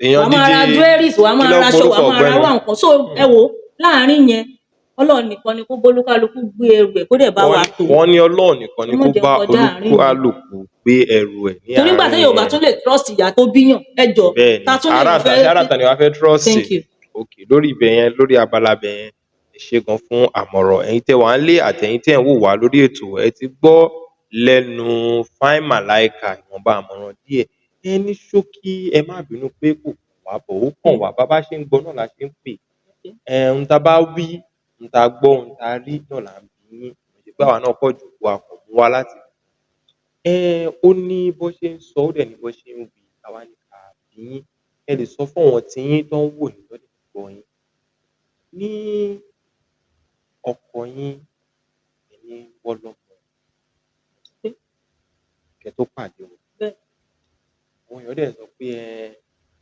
èèyàn wàá máa ra díje jewelries wàá kí máa ló ń raṣọ porúkọ wàá máa ra ọ̀gbẹ́ni wà nǹkan so ẹ wò láàárín yẹn Ọlọ́run nìkan ni kó bólúkálukú gbé ẹrù ẹ̀ kó dẹ̀ bá wa tó wọ́n ní Ọlọ́run nìkan ni ẹ kó má jẹ́ bá kọjá àárín yẹn olúkúlùkù gbé ẹrù ẹ̀ ní torí nígbà àárín téèyàn ò bá yẹn tún lè trust ìyá tó bíyàn ẹ jọ bẹ́ẹ̀ ni ta tún lè aráàta ni wàá fẹ́ trọ́ọ̀sì thank you ok lórí ibẹ̀ yẹn lórí abala ibẹ̀ yẹn ẹ ṣé gan fún àmọ̀ràn ẹ̀yin tẹ́ wà ń lé àtẹ̀yin tẹ́ ń wò wá lórí ètò ẹ ti gbọ́ lẹ́nu Fine Malaika ìwọ̀nba àmọ̀ràn díẹ̀ ẹ ní ṣókí ẹ má bínú pé kò kàn wá bọ̀ ó kàn wá bá bá ṣe ń gbọ́ náà la ṣe ń pè ohun tá a bá wí ohun tá a gbọ́ ohun tá a rí náà là ń bi yín kò ṣe pé àwa náà kọ̀ jòkó a kàn mú wá láti ó ní bó ṣe ń sọ ó dẹ̀ ní bó ṣe ń wí àwa ní ká bi yín ẹ lè sọ fún àwọn tiyín tó ń wò yín tó dẹ̀ ń gbọ́ yín ní ọkọ yín ẹ ní wọ́n lọ́mọ kẹ́ tó pàdé wọn bẹ́ẹ̀ àwọn èèyàn dẹ̀ sọ pé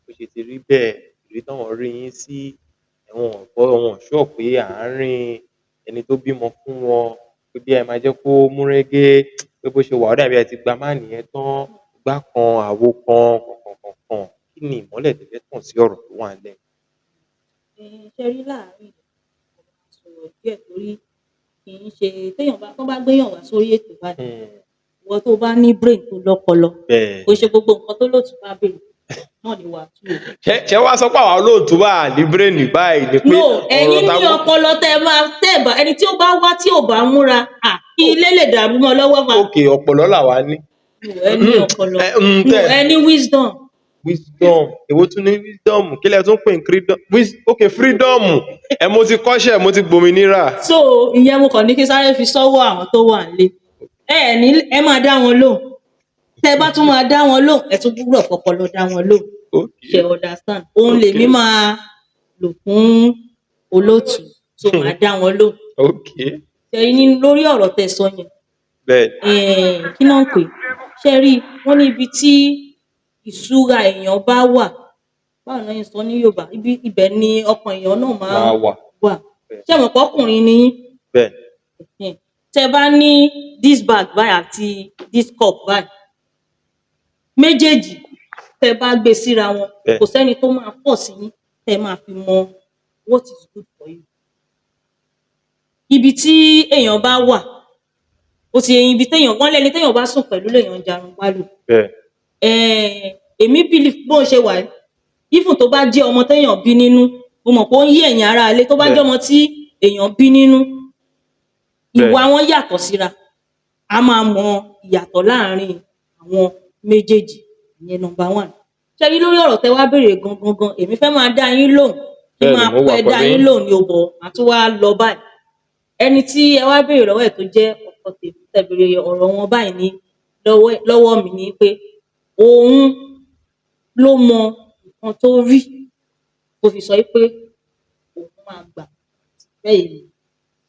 bó ṣe ti rí bẹ́ẹ̀ ìrírí táwọn rí yín sí wọn ò gbọ́ wọn ò sure pé àárín ẹni tó bímọ fún wọn pé bí ẹ máa jẹ́ kó múrégé pé bó ṣe wà ó dàbí ẹ ti gba máàlì yẹn tán igbá kan àwo kan kọ̀ọ̀kan kí ni ìmọ́lẹ̀ tẹ́ fẹ́ tàn sí ọ̀rọ̀ tó wà ńlẹ̀ ṣe rí láàárín sọ̀rọ̀ díẹ̀ torí kì í ṣe téèyàn bá tán bá gbéyàn wá sórí ètò báyìí ìwọ tó bá ní brain tó lọ́pọlọ bẹ́ẹ̀ kò ṣe gbogbo nǹkan tó lóòtú bá béèrè náà ni wàá tú o. ṣé wàá sọ pé àwa olóòtú wà ní bírèènì báyìí ni pé no ẹ̀yin ọ̀rọ̀ ní táwọn ọpọlọ tẹ́ ẹ máa tẹ́ ẹ bá ẹni tí ó bá wá tí ò bá múra kí ilé lè dàrú mọ́ lọ́wọ́ máa òkè ọpọlọ làwa ní ẹ ní ọpọlọ tẹ ẹ ní wisdom wisdom èwo tún ní wisdom kí lẹ tún pè ní freedom ok freedom ẹ mo ti kọ́ṣẹ́ mo ti gbòmìnira so ìyẹn mo kàn ní kí sáré fi sọ́wọ́ àwọn tó wà nílé ẹ máa dá wọn lóhùn tẹ́ ẹ bá tún máa dá wọn lóhùn ẹ tún gbúdọ̀ fọpọlọ dá wọn lóhùn ṣe understand òun lèmi máa lò fún olóòtú so máa dá wọn lóhùn ṣe ní lórí ọ̀rọ̀ tẹ́ sọ yẹn kí náà ń pè ṣe rí wọn ní ibi tí ìṣúra èèyàn bá wà báwo náà ń sọ ní Yorùbá ibẹ̀ ni ọkàn èèyàn náà máa wà ṣé mọ̀ pé ọkùnrin ni yín tẹ́ bá ní this bag báyìí àti this cup báyìí méjèèjì tẹ́ bá gbé síra wọn kò sẹ́ni tó máa pọ̀ sí yín tẹ́ máa fi mọ what is good for you ibi tí èèyàn bá wà ó ti ibi téèyàn wọ́n lẹ́ni téèyàn bá sùn pẹ̀lú lèèyàn jarun pálù èmi believe bó ṣe wà even tó bá jẹ́ ọmọ téèyàn bí nínú mo mọ̀ pé ó ń yí ẹ̀yin ará ilé tó bá jẹ́ ọmọ tí èèyàn bí nínú ìwà wọn yàtọ̀ síra a máa mọ ìyàtọ̀ láàrin àwọn méjèèjì ìyẹn number one ṣé rí lórí ọ̀rọ̀ tẹ́ wá béèrè gangan èmi fẹ́ máa dá yín lóhùn kí máa pẹ́ dá yín lóhùn ní obọ̀ àti wá lọ báyìí ẹni tí ẹ wá béèrè lọ́wọ́ ẹ̀ tó jẹ́ ọkọ tèmi tẹ́ béèrè ọ̀rọ̀ wọn báyìí ní lọ́wọ́ mi ni pé òun ló mọ nǹkan tó rí tó fi sọ pé òun máa gbà bẹ́ẹ̀ ni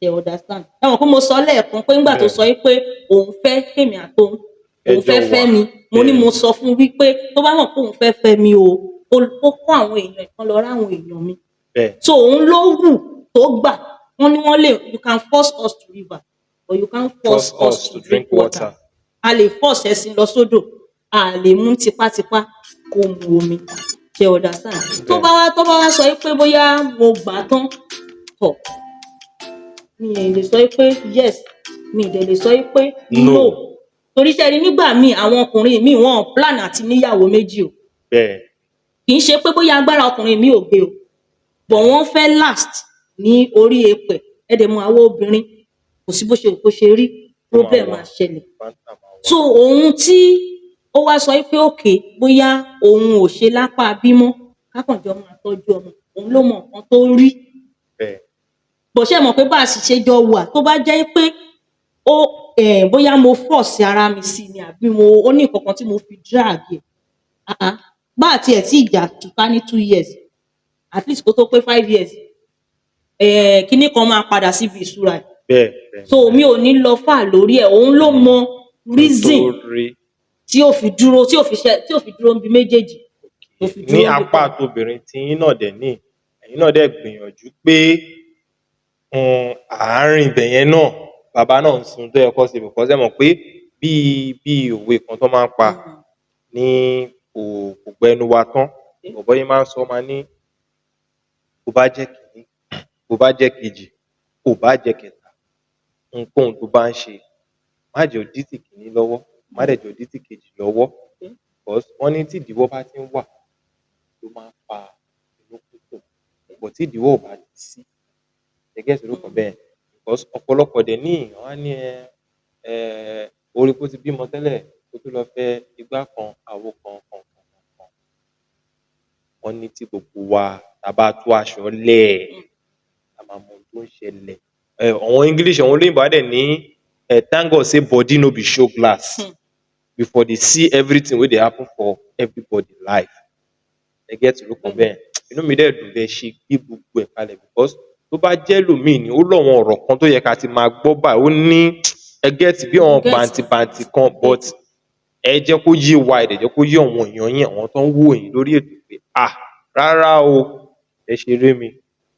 ṣe understand ẹ mọ̀ pé mo sọ lẹ́ẹ̀kan pé nígbà tó sọ pé òun fẹ́ kémi àtòun òun fẹ́ mi mo ní mo sọ fún wípé tó bá mọ̀ pé òun fẹ́ mi o ó kó àwọn èèyàn kan lọ ráwọn èèyàn mi so òun ló wù tó gbà wọ́n ní wọ́n lè you can force us to river but you can't force us to drink water a lè force ẹṣin lọ sódò a lè mú tipátipá kó mu omi ṣe understand tó bá wá sọ pé bóyá mo gbà á tán tọ̀ mi ò lè sọ pé yes mi ì dẹ̀ lè sọ pé no torí ṣe rí nígbà míì àwọn ọkùnrin míì wọn ò plan àti níyàwó méjì o bẹ́ẹ̀ kì í ṣe pé bóyá agbára ọkùnrin míì ò gbé o but wọ́n fẹ́ last ní orí èèpẹ̀ ẹ dẹ̀ mọ̀ àwọn obìnrin kò sí bó ṣe rí problem máa ṣẹlẹ̀ so òun tí ó wá sọ pé òkè bóyá òun ò ṣe lápá bímọ kákànjọ máa tọ́jú ọmọ òun ló mọ nǹkan tó rí bó ṣe mọ̀ pé bá a sì ṣe jọ wà tó bá jẹ́ pé ó bóyá mo force ara mi sí ni àbí ó ní nǹkan kan tí mo fi drag ẹ̀ bá àti ẹ̀ tí ìjà tùká ní 2 years at least kó tó pé 5 years kinní kan máa padà síbi ìṣúra ẹ̀ so mi ò ní lọ fà lórí ẹ̀ òun ló mọ reason tí ò fi dúró níbi méjèèjì ní apá tóbìnrin tí yín náà dẹ̀ ní ẹ̀yin náà dẹ̀ gbìyànjú pé àárín ibẹ̀ yẹn náà bàbá náà ń sun tó yẹ kó ṣe because ẹ mọ̀ pé bí òwe kan tó máa ń pa ní kò gbẹnu wa tán bọ̀bọ́ yín máa ń sọ máa ní bó bá jẹ́ kìíní bó bá jẹ́ kejì bó bá jẹ́ kẹta ohunkóhun tó bá ń ṣe má jẹ́ ó dí tì kìíní lọ́wọ́ má dẹ̀ jẹ́ ó dí tì kejì lọ́wọ́ because wọ́n ní tí ìdíwọ́ bá ti ń wà ló máa ń fa inú púpọ̀ but tí ìdíwọ́ ò bá ti sí gẹ́gẹ́ sí lókàn bẹ́ẹ̀ because ọ̀pọ̀lọpọ̀ dẹ̀ ní wọ́n á ní orí kó ti bímọ tẹ́lẹ̀ kó tó lọ fẹ́ igbá kan àwo kan wọ́n ní tí gbogbo wa tá bá tú aṣọ lẹ̀ a máa mọ ohun tó ń ṣẹlẹ̀ àwọn English àwọn olóyìnbó á dẹ̀ ní thank God say body no be show glass before they see everything wey dey happen for everybody life gẹ́gẹ́ sí lókàn bẹ́ẹ̀ inú mi dẹ̀ dùn bẹ́ẹ̀ ṣe gbé gbogbo ẹ̀ kalẹ̀ because tó bá jẹ́ lòmíì ni ó lọ́wọ́n ọ̀rọ̀ kan tó yẹ ká ti máa gbọ́ báyìí ó ní ẹgẹ́ tí bí àwọn bàǹtìbàǹtì kan but ẹ jẹ́ kó yé wa ẹ dẹ̀ jẹ́ kó yé àwọn èèyàn yín àwọn tó ń wò yín lórí ètò pé rárá o ẹ ṣe ré mi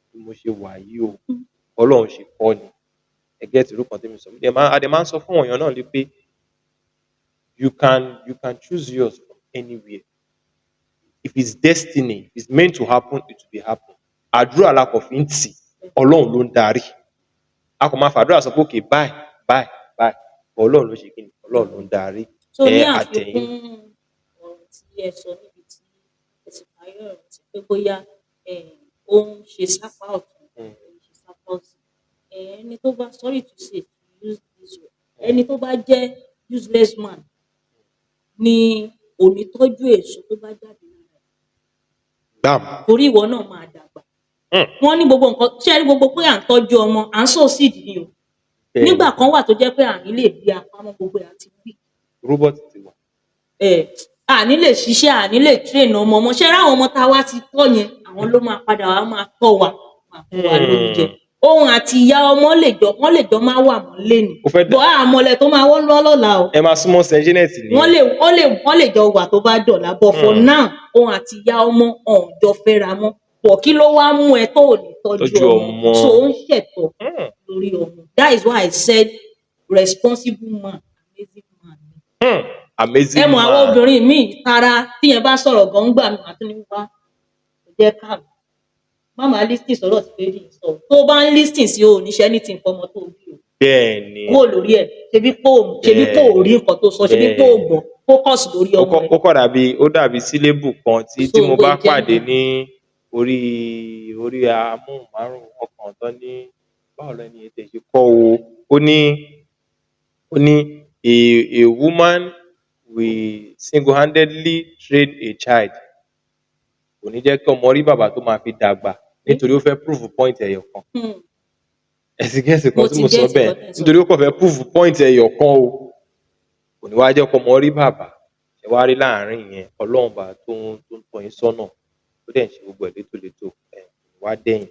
bí mo ṣe wà yìí o Ọlọ́run ṣe kọ́ ni ẹgẹ́ tí lókàn tẹ́mi sọ a dẹ̀ máa ń sọ fún àwọn èèyàn náà lé pé you can choose yours from anywhere if it's destiny if it's meant to happen it will be happen àdúrà la kò fi ń tì Ọlọ́run ló ń darí a kò máa fàdúrà sọ pé òkè báyìí Ọlọ́run ló ṣe kí ni Ọlọ́run ló ń darí ní àfikún ọ̀rọ̀ tí ẹ sọ níbi tí ẹ ti parí ọ̀rọ̀ tí pé bóyá ó ń ṣe sápá ọ̀tún ó ń ṣe sápá òsì ẹni tó bá sorry to say use this word ẹni tó bá jẹ́ useless man ni ò ní tọ́jú èso tó bá jáde lára torí ìwọ náà máa dàgbà wọ́n ní gbogbo nǹkan ṣé rí gbogbo pé à ń tọ́jú ọmọ à ń sow seed ni o nígbà kan wà tó jẹ́ pé à ní lè bí apá mọ́ gbogbo ẹ̀ àti bí. robot ti wà. à ní lè ṣiṣẹ́ à ní lè train ọmọ ṣé ráwọn ọmọ tá a wá ti tọ́ yẹn àwọn ló máa padà wá máa tọ́ wa máa fún wa lóúnjẹ òun àti ìyá ọmọ wọ́n lè jọ máa wà mọ́ lẹ́nu bọ́ àmọ́lẹ̀ tó máa wọ́n lọ́la o. ẹ máa súnmọ́ sẹ́ńjínẹ̀tì ni. wọ́n lè jọ wà tó bá dọ̀la but for now òun àti ìyá ọmọ ọ̀hún jọ fẹ́ra mọ́ pọ̀ kí ló wá mú ẹ tó ò ní tọ́jú ọmọ so ó ń ṣẹ̀tọ́ lórí ọmọ that is why I said responsible man amazing man. Amazing man. ẹ mọ̀ àwọn obìnrin míì tara tíyẹn bá sọ̀rọ̀ gan gbà mí àti ní wá jẹ́ káàmù má máa listing sọ̀rọ̀ sí pé yìí sọ tó bá ń listing sí o níṣẹ́ ní ti nǹkan tó bí o. bẹ́ẹ̀ni kúrò lórí ẹ̀ ṣebí kò rí nǹkan tó sọ ṣebí kò gbọ́ focus lórí ọmọ rẹ̀. ó dàbí sílébù kan tí mo bá pàdé ní orí amóhùnmáwòrán ọkàn tó ní báwo lẹni ètò ìṣe kọ́ ó ní a woman will single-handedly train a child kò ní jẹ́ kí ọmọ rí bàbá tó máa fi dàgbà nítorí ó fẹ́ prove point ẹyọ kan ẹ̀sìnkẹ́sì kan tí mo sọ bẹ́ẹ̀ nítorí ó kàn fẹ́ prove point ẹyọ kan o kò ní wá jẹ́ kí ọmọ rí bàbá ẹ wá rí láàrin yẹn Ọlọ́run bá tó ń tọ́ yín sọ́nà ó dẹ̀ ń ṣe gbogbo ẹ̀ létòlétò wá dẹ̀yìn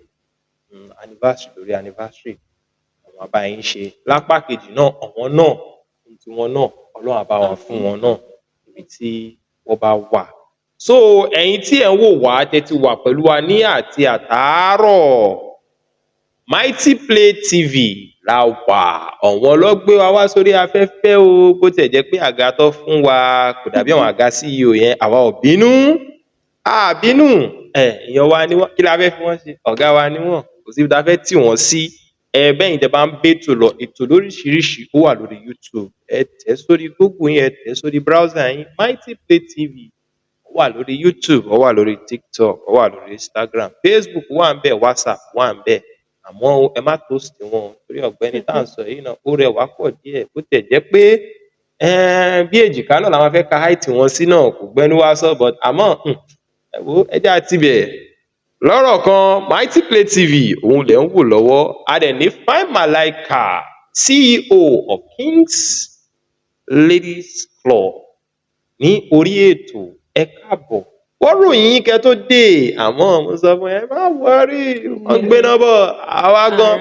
anniversary lórí anniversary àwọn àbá yín ṣe lápá kejì náà àwọn náà tí wọn náà Ọlọ́run àbá wọn fún wọn náà ibi tí wọ́n bá wà. So ẹ̀yin tí ẹ̀ ń wò wá tẹ́tí wà pẹ̀lú wa ní àti àtàárọ̀ Mighty Play TV la wà ọ̀wọ́n ló gbé wa wá sórí afẹ́fẹ́ o bó tiẹ̀ jẹ́ pé àga tó fún wa kò dàbí àwọn àga CEO yẹn àwa ò bínú àbínú èèyàn wa ni wọ́n, kí la fẹ́ fi wọ́n ṣe? Ọ̀gá wa ni wọ́n, kò síbi tá fẹ́ tì wọ́n sí. Bẹ́yìn tẹ́ bá ń bẹ́tò lọ, ètò lóríṣiríṣi ó wà lórí YouTube, ẹ tẹ̀ sórí Google yín, ẹ tẹ̀ sórí browser yín, Mighty Play TV ó wà lórí YouTube, ó wà lórí TikTok, ó wà lórí Instagram, Facebook wà ńbẹ̀, WhatsApp wà ńbẹ̀. Àmọ́ ẹ má toast wọn torí ọ̀gbẹ́ni tá à ń sọ yìí náà ó rẹwà pọ̀ díẹ̀, bó tiẹ̀ jẹ́ pé bí èjìká náà la máa fẹ́ ka height wọn sí náà kò gbẹ́nu wá sọ, but àmọ́ ẹ wò ó, ẹ jẹ́ á tibẹ̀. Lọ́rọ̀ kan, Mighty Play TV òun lẹ̀ ń wò lọ́wọ́, a dẹ̀ ní Fine Malaika, CEO of Kings Ladies Club ní orí ètò. Ẹ káàbọ̀. Wọ́n ròyìn yín kẹ́ tó dé, àmọ́ mo sọ fún ẹ má worry, wọ́n ń gbéná bọ̀, àwa gan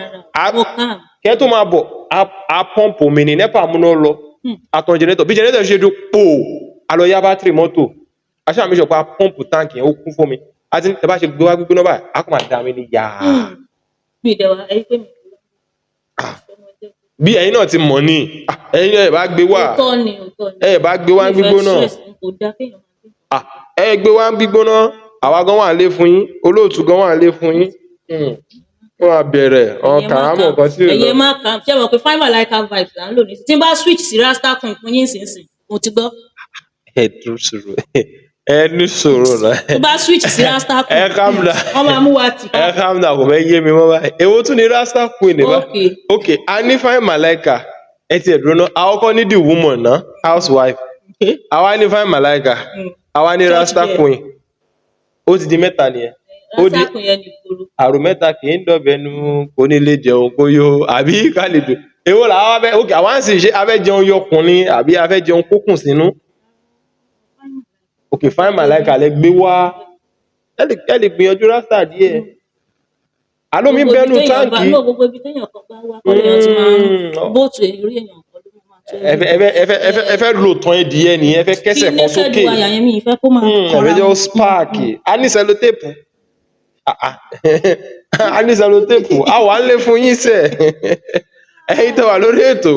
Mo calm. kẹ́ tó máa bọ̀ a pọ́ǹpù omi ní NEPA múná lọ, a tan generator, bí generator ṣe dún pò, a lọ yá bátìrì mọ́tò, a ṣáà make sure pé a pọ́ǹpù táǹkì yẹn ó kún fómi, àti ẹ bá ṣe gbé wá gbígbóná báyìí a kàn máa dá mi ní yàá. Mi ì dẹ̀ wá, ẹ rí pé mi ò Bí ẹ̀yin náà ti mọ̀ ni, ẹ̀yin náà ẹ bá gbé wá, òótọ́ ni. ẹ bá gbé wá Mi ì fẹ́ gbígbóná, stress, kò dáa kéèyàn máa gbé. ẹ gbé wá gbígbóná, àwa gan wà lé fún yín, olóòtú gan wà lé fún yín. Wọ́n máa bẹ̀rẹ̀ ọ̀n kàrámọ̀ kan tí ò lọ. Ẹ̀yẹ má kàn, ṣé mo pé Fine Malaika vibes là ń lò ní. Tí n bá switch sí Rasta Queen fún yín nísinsìnyí, mo ti gbọ́. Ẹ dúró sùúrù, ẹ ní sùúrù náà. Tí n bá switch sí Rasta Queen, Ẹ calm down. wọ́n máa mú wa tì ká. Ẹ calm down, kò fẹ́ yé mi mọ́ báyìí. Èwo tún ni Rasta Queen ní báyìí? Okay. Ok, a ní Fine Malaika, ẹ tiẹ̀ dúró náà, a kọ́kọ́ ní the woman náà, housewife. Okay. Àwa ní Fine Malaika, àwa ní Church Rasta girl. Queen. Ó ti di mẹ́ta nìyẹn. Ó di Rasta Queen yẹn ní ìgboro. àrò mẹ́ta kì í dọ̀bẹ̀nu kò ní lè jẹun kó yó, àbí ká lè dùn. Èwo làwa wá fẹ́? Ok, àwa ń sì ṣe a fẹ́ jẹun yọkùn ni àbí a fẹ́ jẹun kókùn sínú? Ok, Fine Malaika lẹ gbé wá. Ẹ lè gbìyànjú Rasta díẹ̀. Àlómi bẹ́nu táǹkì. Gbogbo ibi téèyàn kan bá wá, kọ́ lèèyàn ti máa ń bóòtù orí èèyàn kan ló máa tó. Ẹ fẹ́ lò tán ẹdìyẹ nìyẹn, ẹ fẹ́ kẹ́sẹ̀ kan sókè. Kí naked wire yẹn mi ì fẹ́ kó máa Ẹ kọ́ra fẹ́ jẹ́ ó wọn. spark. A ní sẹlótéèpù. A ní sẹlótéèpù. A wà ń lé fún yín sẹ̀. Ẹ̀yin tó wà lórí ètò,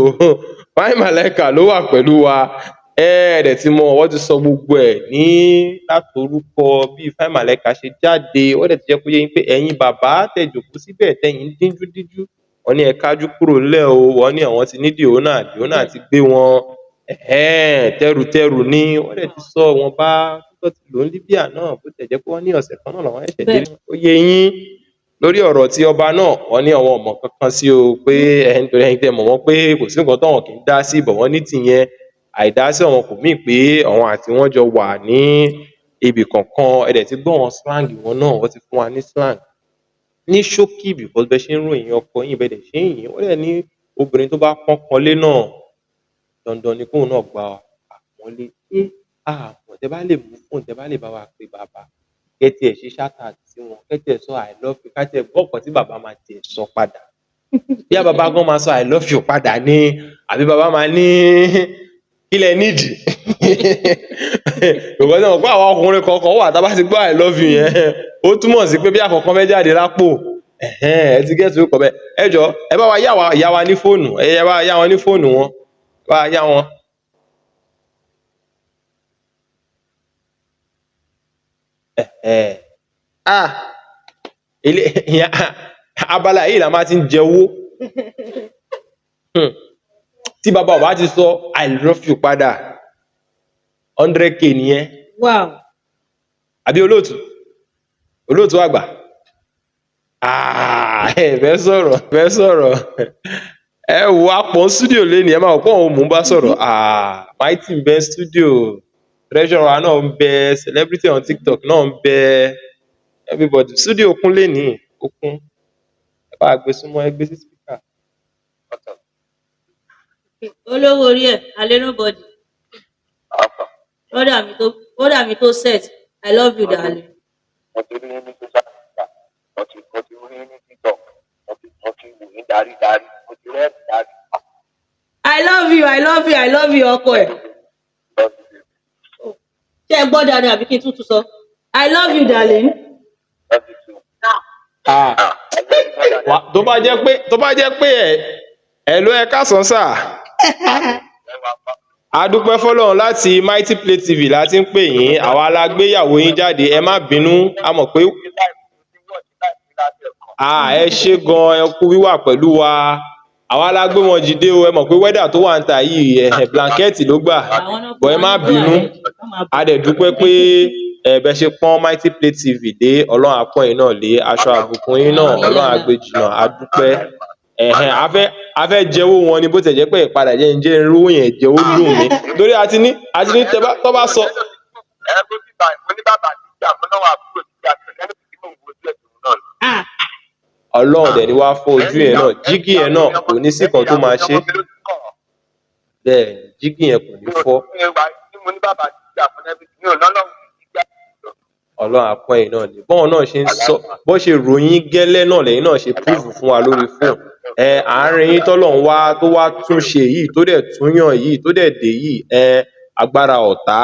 Fine Malaika ló wà pẹ̀lú wa. Ẹ̀ẹ́dẹ̀ tí mo wọ́n ti sọ gbogbo ẹ̀ ní látòrúkọ bí Fine Malaika ṣe jáde. Wọ́n dẹ̀ ti jẹ́ kó yé yín pé ẹ̀yin bàbá tẹ́ jókòó síbẹ̀ tẹ́yin díjú. Wọ́n ní ẹ kájú kúrò ńlẹ̀ o, wọ́n ní àwọn ti ní dìónà ti gbé wọn. Tẹrùtẹrù ni wọ́n dẹ̀ ti sọ wọn bá tó ti lò ní Libya náà, bó tẹ̀ jẹ́ pé wọ́n ní ọ̀sẹ̀ kan náà làwọn ẹ̀ṣẹ̀ dé. Ó yé yín lórí ọ̀rọ̀ tí ọba náà, wọ́n ní àwọn ọmọ kankan sí o, pé nítorí ẹ̀yin tẹ́ mọ̀ wọ́n pé kò sí nǹkan táwọn kì í dá sí, bọ̀ wọ́n ní tìyẹn àìdásí àwọn kò míì pé àwọn àti wọ́n jọ wà ní ibì kankan. Ẹ dẹ̀ ti gbọ́ àwọn slang wọn náà, wọ́n ti fún wa ní slang. Ní ṣókí because bẹ́ẹ̀ ṣe ń ròyìn ọkọ yín bẹ́ẹ̀ dẹ̀ ṣe ń yìn, wọ́n dẹ̀ ní obìnrin tó bá pọ́n kanlé náà dandan ni kóun náà gba àpọ́nlé. Àmọ́ tẹ́ bá lè mú fóònù, tẹ́ bá lè bá wa pe bàbá, kẹ́ tiẹ̀ ṣe shout out sí wọn, kẹ́ tiẹ̀ sọ I love you, ká tiẹ̀ gbọ́ nǹkan tí bàbá máa tiẹ̀ sọ padà. Bí bàbá gan máa sọ I love you padà ni, àbí bàbá máa ní kí lẹ need? Because ẹ mọ̀ pé àwọn ọkùnrin kọ̀ọ̀kan wà tá bá ti gbọ́ I love you yẹn, ó túmọ̀ sí pé bí àkọ́kọ́ fẹ́ jáde lápò. Ẹ ti gẹ́tù ó kọ̀ bẹ́ẹ̀. Ẹ jọ̀ọ́ ẹ bá wa yá wa ní fóònù, ẹ bá wa yá wọn ní fóònù wọn, bá wa yá wọn. Abala yìí la máa ti ń jẹ owó. Tí bàbá ò bá ti sọ I love you padà, 100k nìyẹn. Wow. Àbí olóòtú àgbà. Ẹ fẹ́ sọ̀rọ̀. Ẹ wo apọ̀ studio léni, ẹ máa wò pé òun mò ń bá sọ̀rọ̀. Mighty ń bẹ studio, treasurer náà ń bẹ, celebrity on TikTok náà ń bẹ, everybody. Studio kún léni, ó kún. Ẹ bá gbé súnmọ́, ẹ gbé sí speaker. Olówó orí ẹ̀, alẹ́ nobody. Brother mi tó set, I love you darling. Mo ti rí ní social media, mo ti rí ní TikTok, mo ti wù ní darí, mo ti rẹ́ darí. I love you ọkọ ẹ̀. Ṣé ẹ gbọ́ dáadáa àbí kí n tútù sọ? I love you darling. Tó bá jẹ́ pé ẹ ló ẹ káàsán sà. a dúpẹ́ fọ́lọ́run láti Mighty Play TV la ti ń pè yín àwa la gbéyàwó yín jáde ẹ má bínú a mọ̀ pé ẹ ṣé gan ẹ kú wíwà pẹ̀lú wa àwa la gbé wọn dìde o ẹ mọ̀ pé wẹ́dà tó wà ń ta yìí blanket ló gbà àwọn náà bọ̀ ẹ má bínú a dẹ̀ dúpẹ́ pé bẹ ṣe pọ́n Mighty Play TV dé Ọlọ́run á pọ́n yín náà lé aṣọ àbùkún yín náà Ọlọ́run á gbé jìnnà a dúpẹ́ a fẹ́ jẹ́wọ́ wọn ni bó tẹ̀ jẹ́ pé ìpadà jẹ́ ń jẹ́ irú yẹn jẹ́ ó dùn mí torí àti ní tó bá sọ. Ọlọ́run dẹ̀ ni wá fọ́ ojú yẹn náà jígì yẹn náà kò ní sí kan tó máa ṣe bẹ́ẹ̀ jígì yẹn kò ní fọ́. Ọlọ́run á pọ́n yín náà lé bọ́n náà ṣe ń sọ bó ṣe ròyìn gẹ́lẹ́ náà lẹ́yìn náà ṣe prove fún wa lórí fóònù àárín yín tọ́lọ́run wá tó wá tún ṣe yìí tó dẹ̀ tún yàn yìí tó dẹ̀ dé yìí agbára ọ̀tá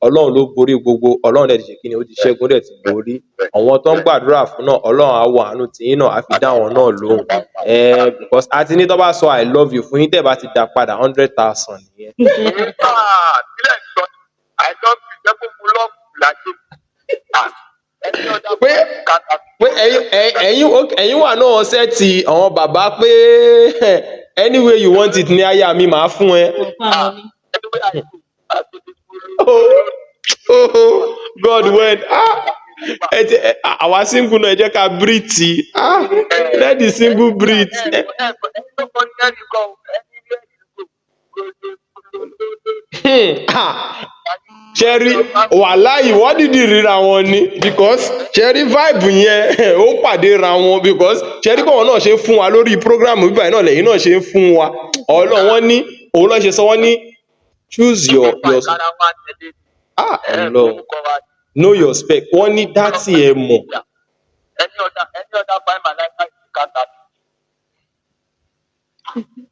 Ọlọ́run ló borí gbogbo Ọlọ́run dẹ̀ ti ṣe kí ni ó ti ṣẹ́gun dẹ̀ ti borí àwọn tó ń gbàdúrà fún náà Ọlọ́run á wo àánú tiyín náà á fi dá wọn náà lóhùn because a ti ní tó bá sọ I love you fún yín tẹ́ bá ti dá padà 100,000 nìyẹn. pé ẹ̀yin wà náà sẹ́ẹ̀tì àwọn bàbá pé any way you want it ní aya mi màá fún ẹ. God when àwa single náà ẹ jẹ́ ká breathe let the single breathe. ṣẹ́rí wàláhì wọ́n dìdì ríra wọn ni because ṣẹ́rí vibe yẹn ó pàdé ra wọn because ṣẹ́rí bọ́wọ́n náà ṣe ń fún wa lórí program bíbá náà lẹ́yìn náà ṣe ń fún wa Ọlọ́run wọ́n ní òun náà ṣe sọ wọ́n ní choose your Ọlọ́run know your spec wọ́n ní dátì ẹ̀ mọ̀.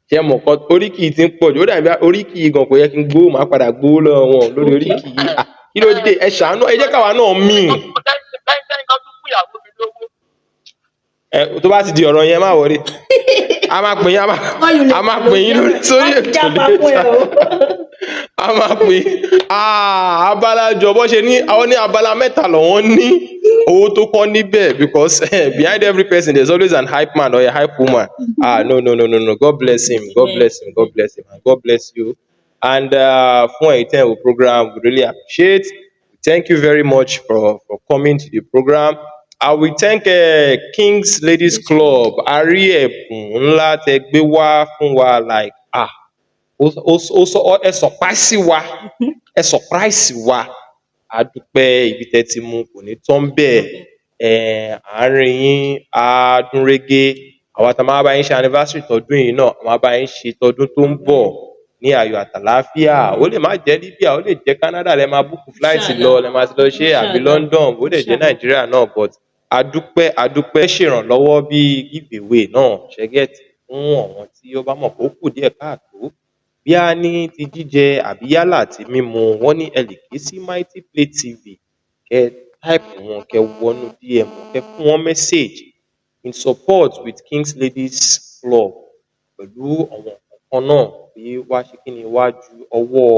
ṣé mọ̀ kan oríkì ti ń pọ̀ jù ó dàbí oríkì gan kò yẹ kí n gbówó máa padà gbówó lọ́wọ́ wọn lórí oríkì yìí kí ló dé ẹ ṣàánú ẹ jẹ́ káwa náà míì. tó bá ti di ọ̀rọ̀ yẹn má wọlé a máa pè yín lórí sórí ètò lẹ́tà a máa pè abalajọ bó ṣe ní àwọn ní abala mẹ́ta lọ́wọ́ ní owó tó kọ́ níbẹ̀ because behind every person there's always an hype man or a hype woman no God bless him God bless him God bless him and God bless you and fún ẹ̀yin tẹ́ ẹ wò program we really appreciate thank you very much for coming to the program. I will thank King's Ladies Club a rí ẹ̀bùn ńlá tẹ gbé wá fún wa like ẹ surprise wa a dúpẹ́ ibi tẹ́ ti mú kò ní tán bẹ́ẹ̀ àárín yín á dún régé àwa tá a máa bá yín ṣe anniversary tọdún yìí náà àwọn bá yín ṣe tọdún tó ń bọ̀ ní ayọ̀ àtàlàáfíà ó lè má jẹ́ Libya ó lè jẹ́ Canada lẹ máa búkú flight lọ lẹ máa ti lọ ṣe àbí London ó lè jẹ́ Nàìjíríà náà but adúpẹ́ ṣèrànlọ́wọ́ bíi giveaway náà ṣẹ́gẹ́tì fún àwọn tí ó bá mọ̀ pé ó kù díẹ̀ káàtó bí a ní ti jíjẹ àbí yálà ti mímu wọ́n ní ẹ lè ké sí Mighty Play TV kẹ́ táìpù wọn kẹ́ wọnú DM kẹ́ fún wọn message in support with King's Ladies Club pẹ̀lú àwọn kan náà pé wá ṣe kí ni wá ju ọwọ́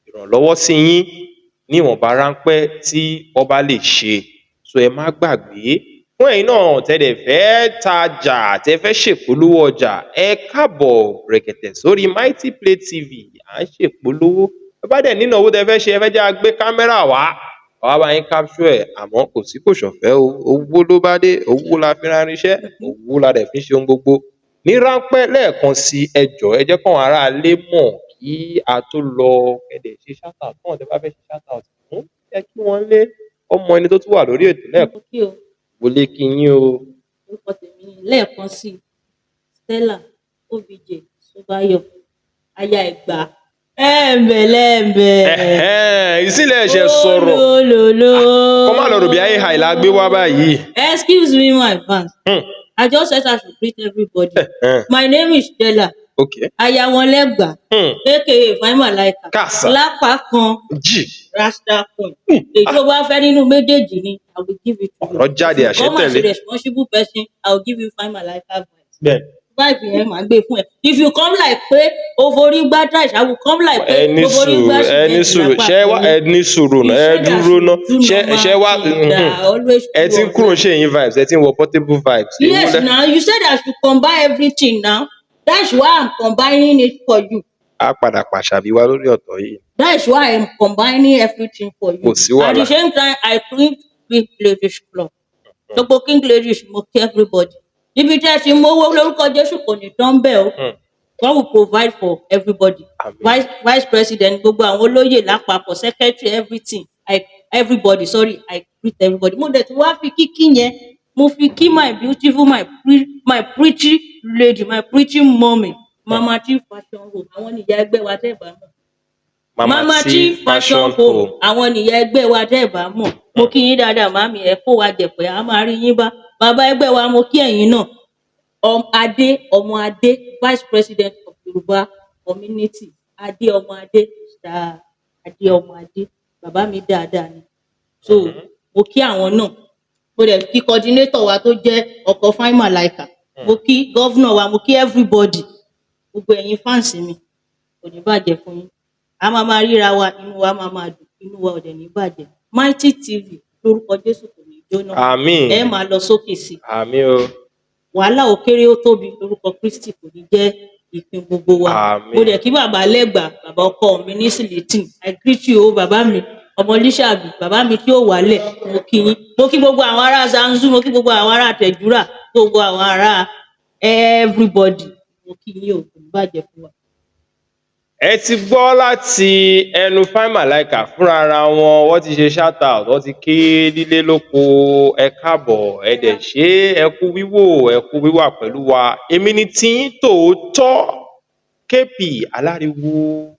ìrànlọ́wọ́ sí yín ní ìwọ̀nba ráńpẹ́ tí wọ́n bá lè ṣe so ẹ má gbàgbé fún ẹ̀yin náà tẹ́lẹ̀ fẹ́ tajà tẹ́ fẹ́ ṣèpolówó ọjà ẹ káàbọ̀ rẹ̀kẹ̀tẹ̀ sórí Mighty Play TV à ń ṣèpolówó ẹ bá dẹ̀ nínú owó tẹ́ fẹ́ ṣe ẹ fẹ́ jẹ́ gbé kámẹ́rà wá àwa bá yín capture ẹ̀ àmọ́ kò sí kò ṣọ̀fẹ́ o owó ló bá dé owó la fi ránníṣẹ́ owó la dẹ̀ fi ṣe ohun gbogbo ní ráńpẹ́ lẹ́ẹ̀kan sí ẹ jọ̀ọ́ ẹ jẹ́ káwọn ará ilé mọ̀ kí a tó lọ kẹ́dẹ̀ ṣe shout out fún ọ̀tẹ́ bá fẹ́ ṣe shout out fún ẹ kí wọ́n lé ọmọ ẹni tó tún wà lórí ètò lẹ́ẹ̀kan wọlé kí yín o. orúkọ tèmi ni lẹ́ẹ̀kan sí Stella Obj Ṣóbáyọ̀ aya Ẹ̀gbá ìsílẹ̀ ẹ̀ṣẹ̀ sọ̀rọ̀ kọ́ máa lọ rò bí ayé ha ìlà gbé wá báyìí. Excuse me my fans. I just said I should greet everybody. My name is Stella. Okay. Aya wọn lẹ́gbàá. aka Faima Laika. Kàsà. Lápá kan. Jì. Rasta coin. Èyí tó bá fẹ́ nínú méjèèjì ni I will give it to you. Ọ̀rọ̀ jáde àṣẹ Come as a tẹ̀lé. responsible person I will give you Faima Laika voice. Bẹ́ẹ̀. vibe yẹn màá gbé fún ẹ. If you come like pé o forí gbá trash, I will come like pé Ẹ ní o forí gbá sùúrù, ẹ ní cement sùúrù, lápá ṣé wá tèmi. ẹ ní sùúrù You náà, ẹ said I dúró ná. should do Ṣé wá normal thing that I always ẹ do ti ń kúrò online. ṣe yín vibes, ẹ ti ń wọ portable vibes. Èwo Yes lẹ? now, you said I should combine everything now. That's why I'm combining it for you. Á padà pàṣàbí wa lórí ọ̀tọ̀ yìí. That's why I'm combining everything for Kò you. sí At the wàhálà. same time, I print King Ladies Club. Gbogbo King Ladies mo kí everybody. Níbi tí ẹ ti mówó lórúkọ Jésù kò ní tán bẹ́ẹ̀ o. God will provide for everybody. Àmín. Vice president, gbogbo àwọn olóyè lápapọ̀, secretary, everything. Everybody, sorry, I greet everybody. Mo dẹ̀ tún wá fi kíkí yẹn, mo fi kí my beautiful, my pretty lady, my pretty mommy, Mama T Fashion Home. Àwọn nìyá ẹgbẹ́ wa tẹ́ ẹ bá mọ̀. Mama T Fashion Home. Àwọn nìyá ẹgbẹ́ wa tẹ́ ẹ bá mọ̀. Mo kí yín dáadáa, màámi, ẹ kó wa jẹ̀pẹ́, a máa rí yín bá. Bàbá ẹgbẹ́ wa, mo kí ẹ̀yin náà. Ọmọ Adé, Vice President of Yorùbá Community. Adé ọmọ Adé, Mr. Adé ọmọ Adé. Bàbá mi dáadáa ni. So, mo kí àwọn náà. Mo dẹ̀ kí coordinator wa tó jẹ́ ọkọ̀ Fine Malaika. Mo kí governor wa, mo kí everybody. Gbogbo ẹ̀yin fans mi, kò ní bàjẹ́ fún yín. A máa ríra wa, inú wa máa dùn, inú wa ò dẹ̀ ní bàjẹ́. Mighty TV lórúkọ Jésù kò ní jóná. Àmín. Ẹ máa lọ sókè sí. Àmín o. Wàhálà ó kéré ó tóbi lórúkọ Kristi kò ní jẹ́ ìpín gbogbo wa. Àmín. Mo dẹ̀ kí bàbá Lẹ́gbàá, bàbá ọkọ mi ní Sìlítìn. I greet you o bàbá mi, ọmọ Lísàbí, bàbá mi tí ó wálẹ̀, mo kí yín. Mo kí gbogbo àwọn ará Zanzu, mo kí gbogbo àwọn ará Tẹ̀júrà, gbogbo àwọn ará everybody. Mo kí yín o, kò ní bàjẹ́ fún wa. Ẹ ti gbọ́ láti ẹnu Fine Malaika fúnra ara wọn, wọ́n ti ṣe shout out, wọ́n ti ké nílé lóko, ẹ káàbọ̀, ẹ dẹ̀ ṣé, ẹ kú wíwà pẹ̀lú wa. Èmi ni tiyín tòótọ́, KP Aláriwo,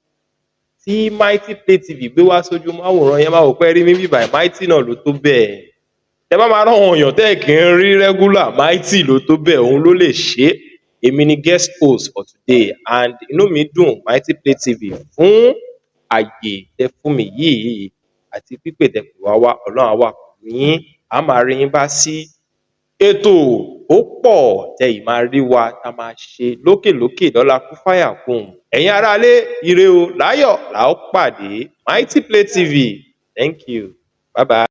tí Mighty Play TV gbé wá sójú máwòrán yẹn, máa wò pé rí mi bí báyìí, Mighty náà ló tó bẹ́ẹ̀. Ẹ bá máa rán àwọn èèyàn tẹ́ ẹ̀ kì í rí regular, Mighty ló tó bẹ́ẹ̀, òun ló lè ṣe é. Èmi ni guest host for today and inú mi dùn Mighty Play TV fún àyè tẹ́ fún mi yìí àti pípè tẹ́ pè wá Ọlọ́run á wà pẹ̀lú yín, á máa rí yín bá sí. Ètò ó pọ̀ tẹ́ ì máa rí wa tá máa ṣe lókèlókè lọ́la kún fáyà kún. Ẹ̀yin aráalé, ire o, láyọ̀ la ó pàdé. Mighty Play TV, thank you, bye bye.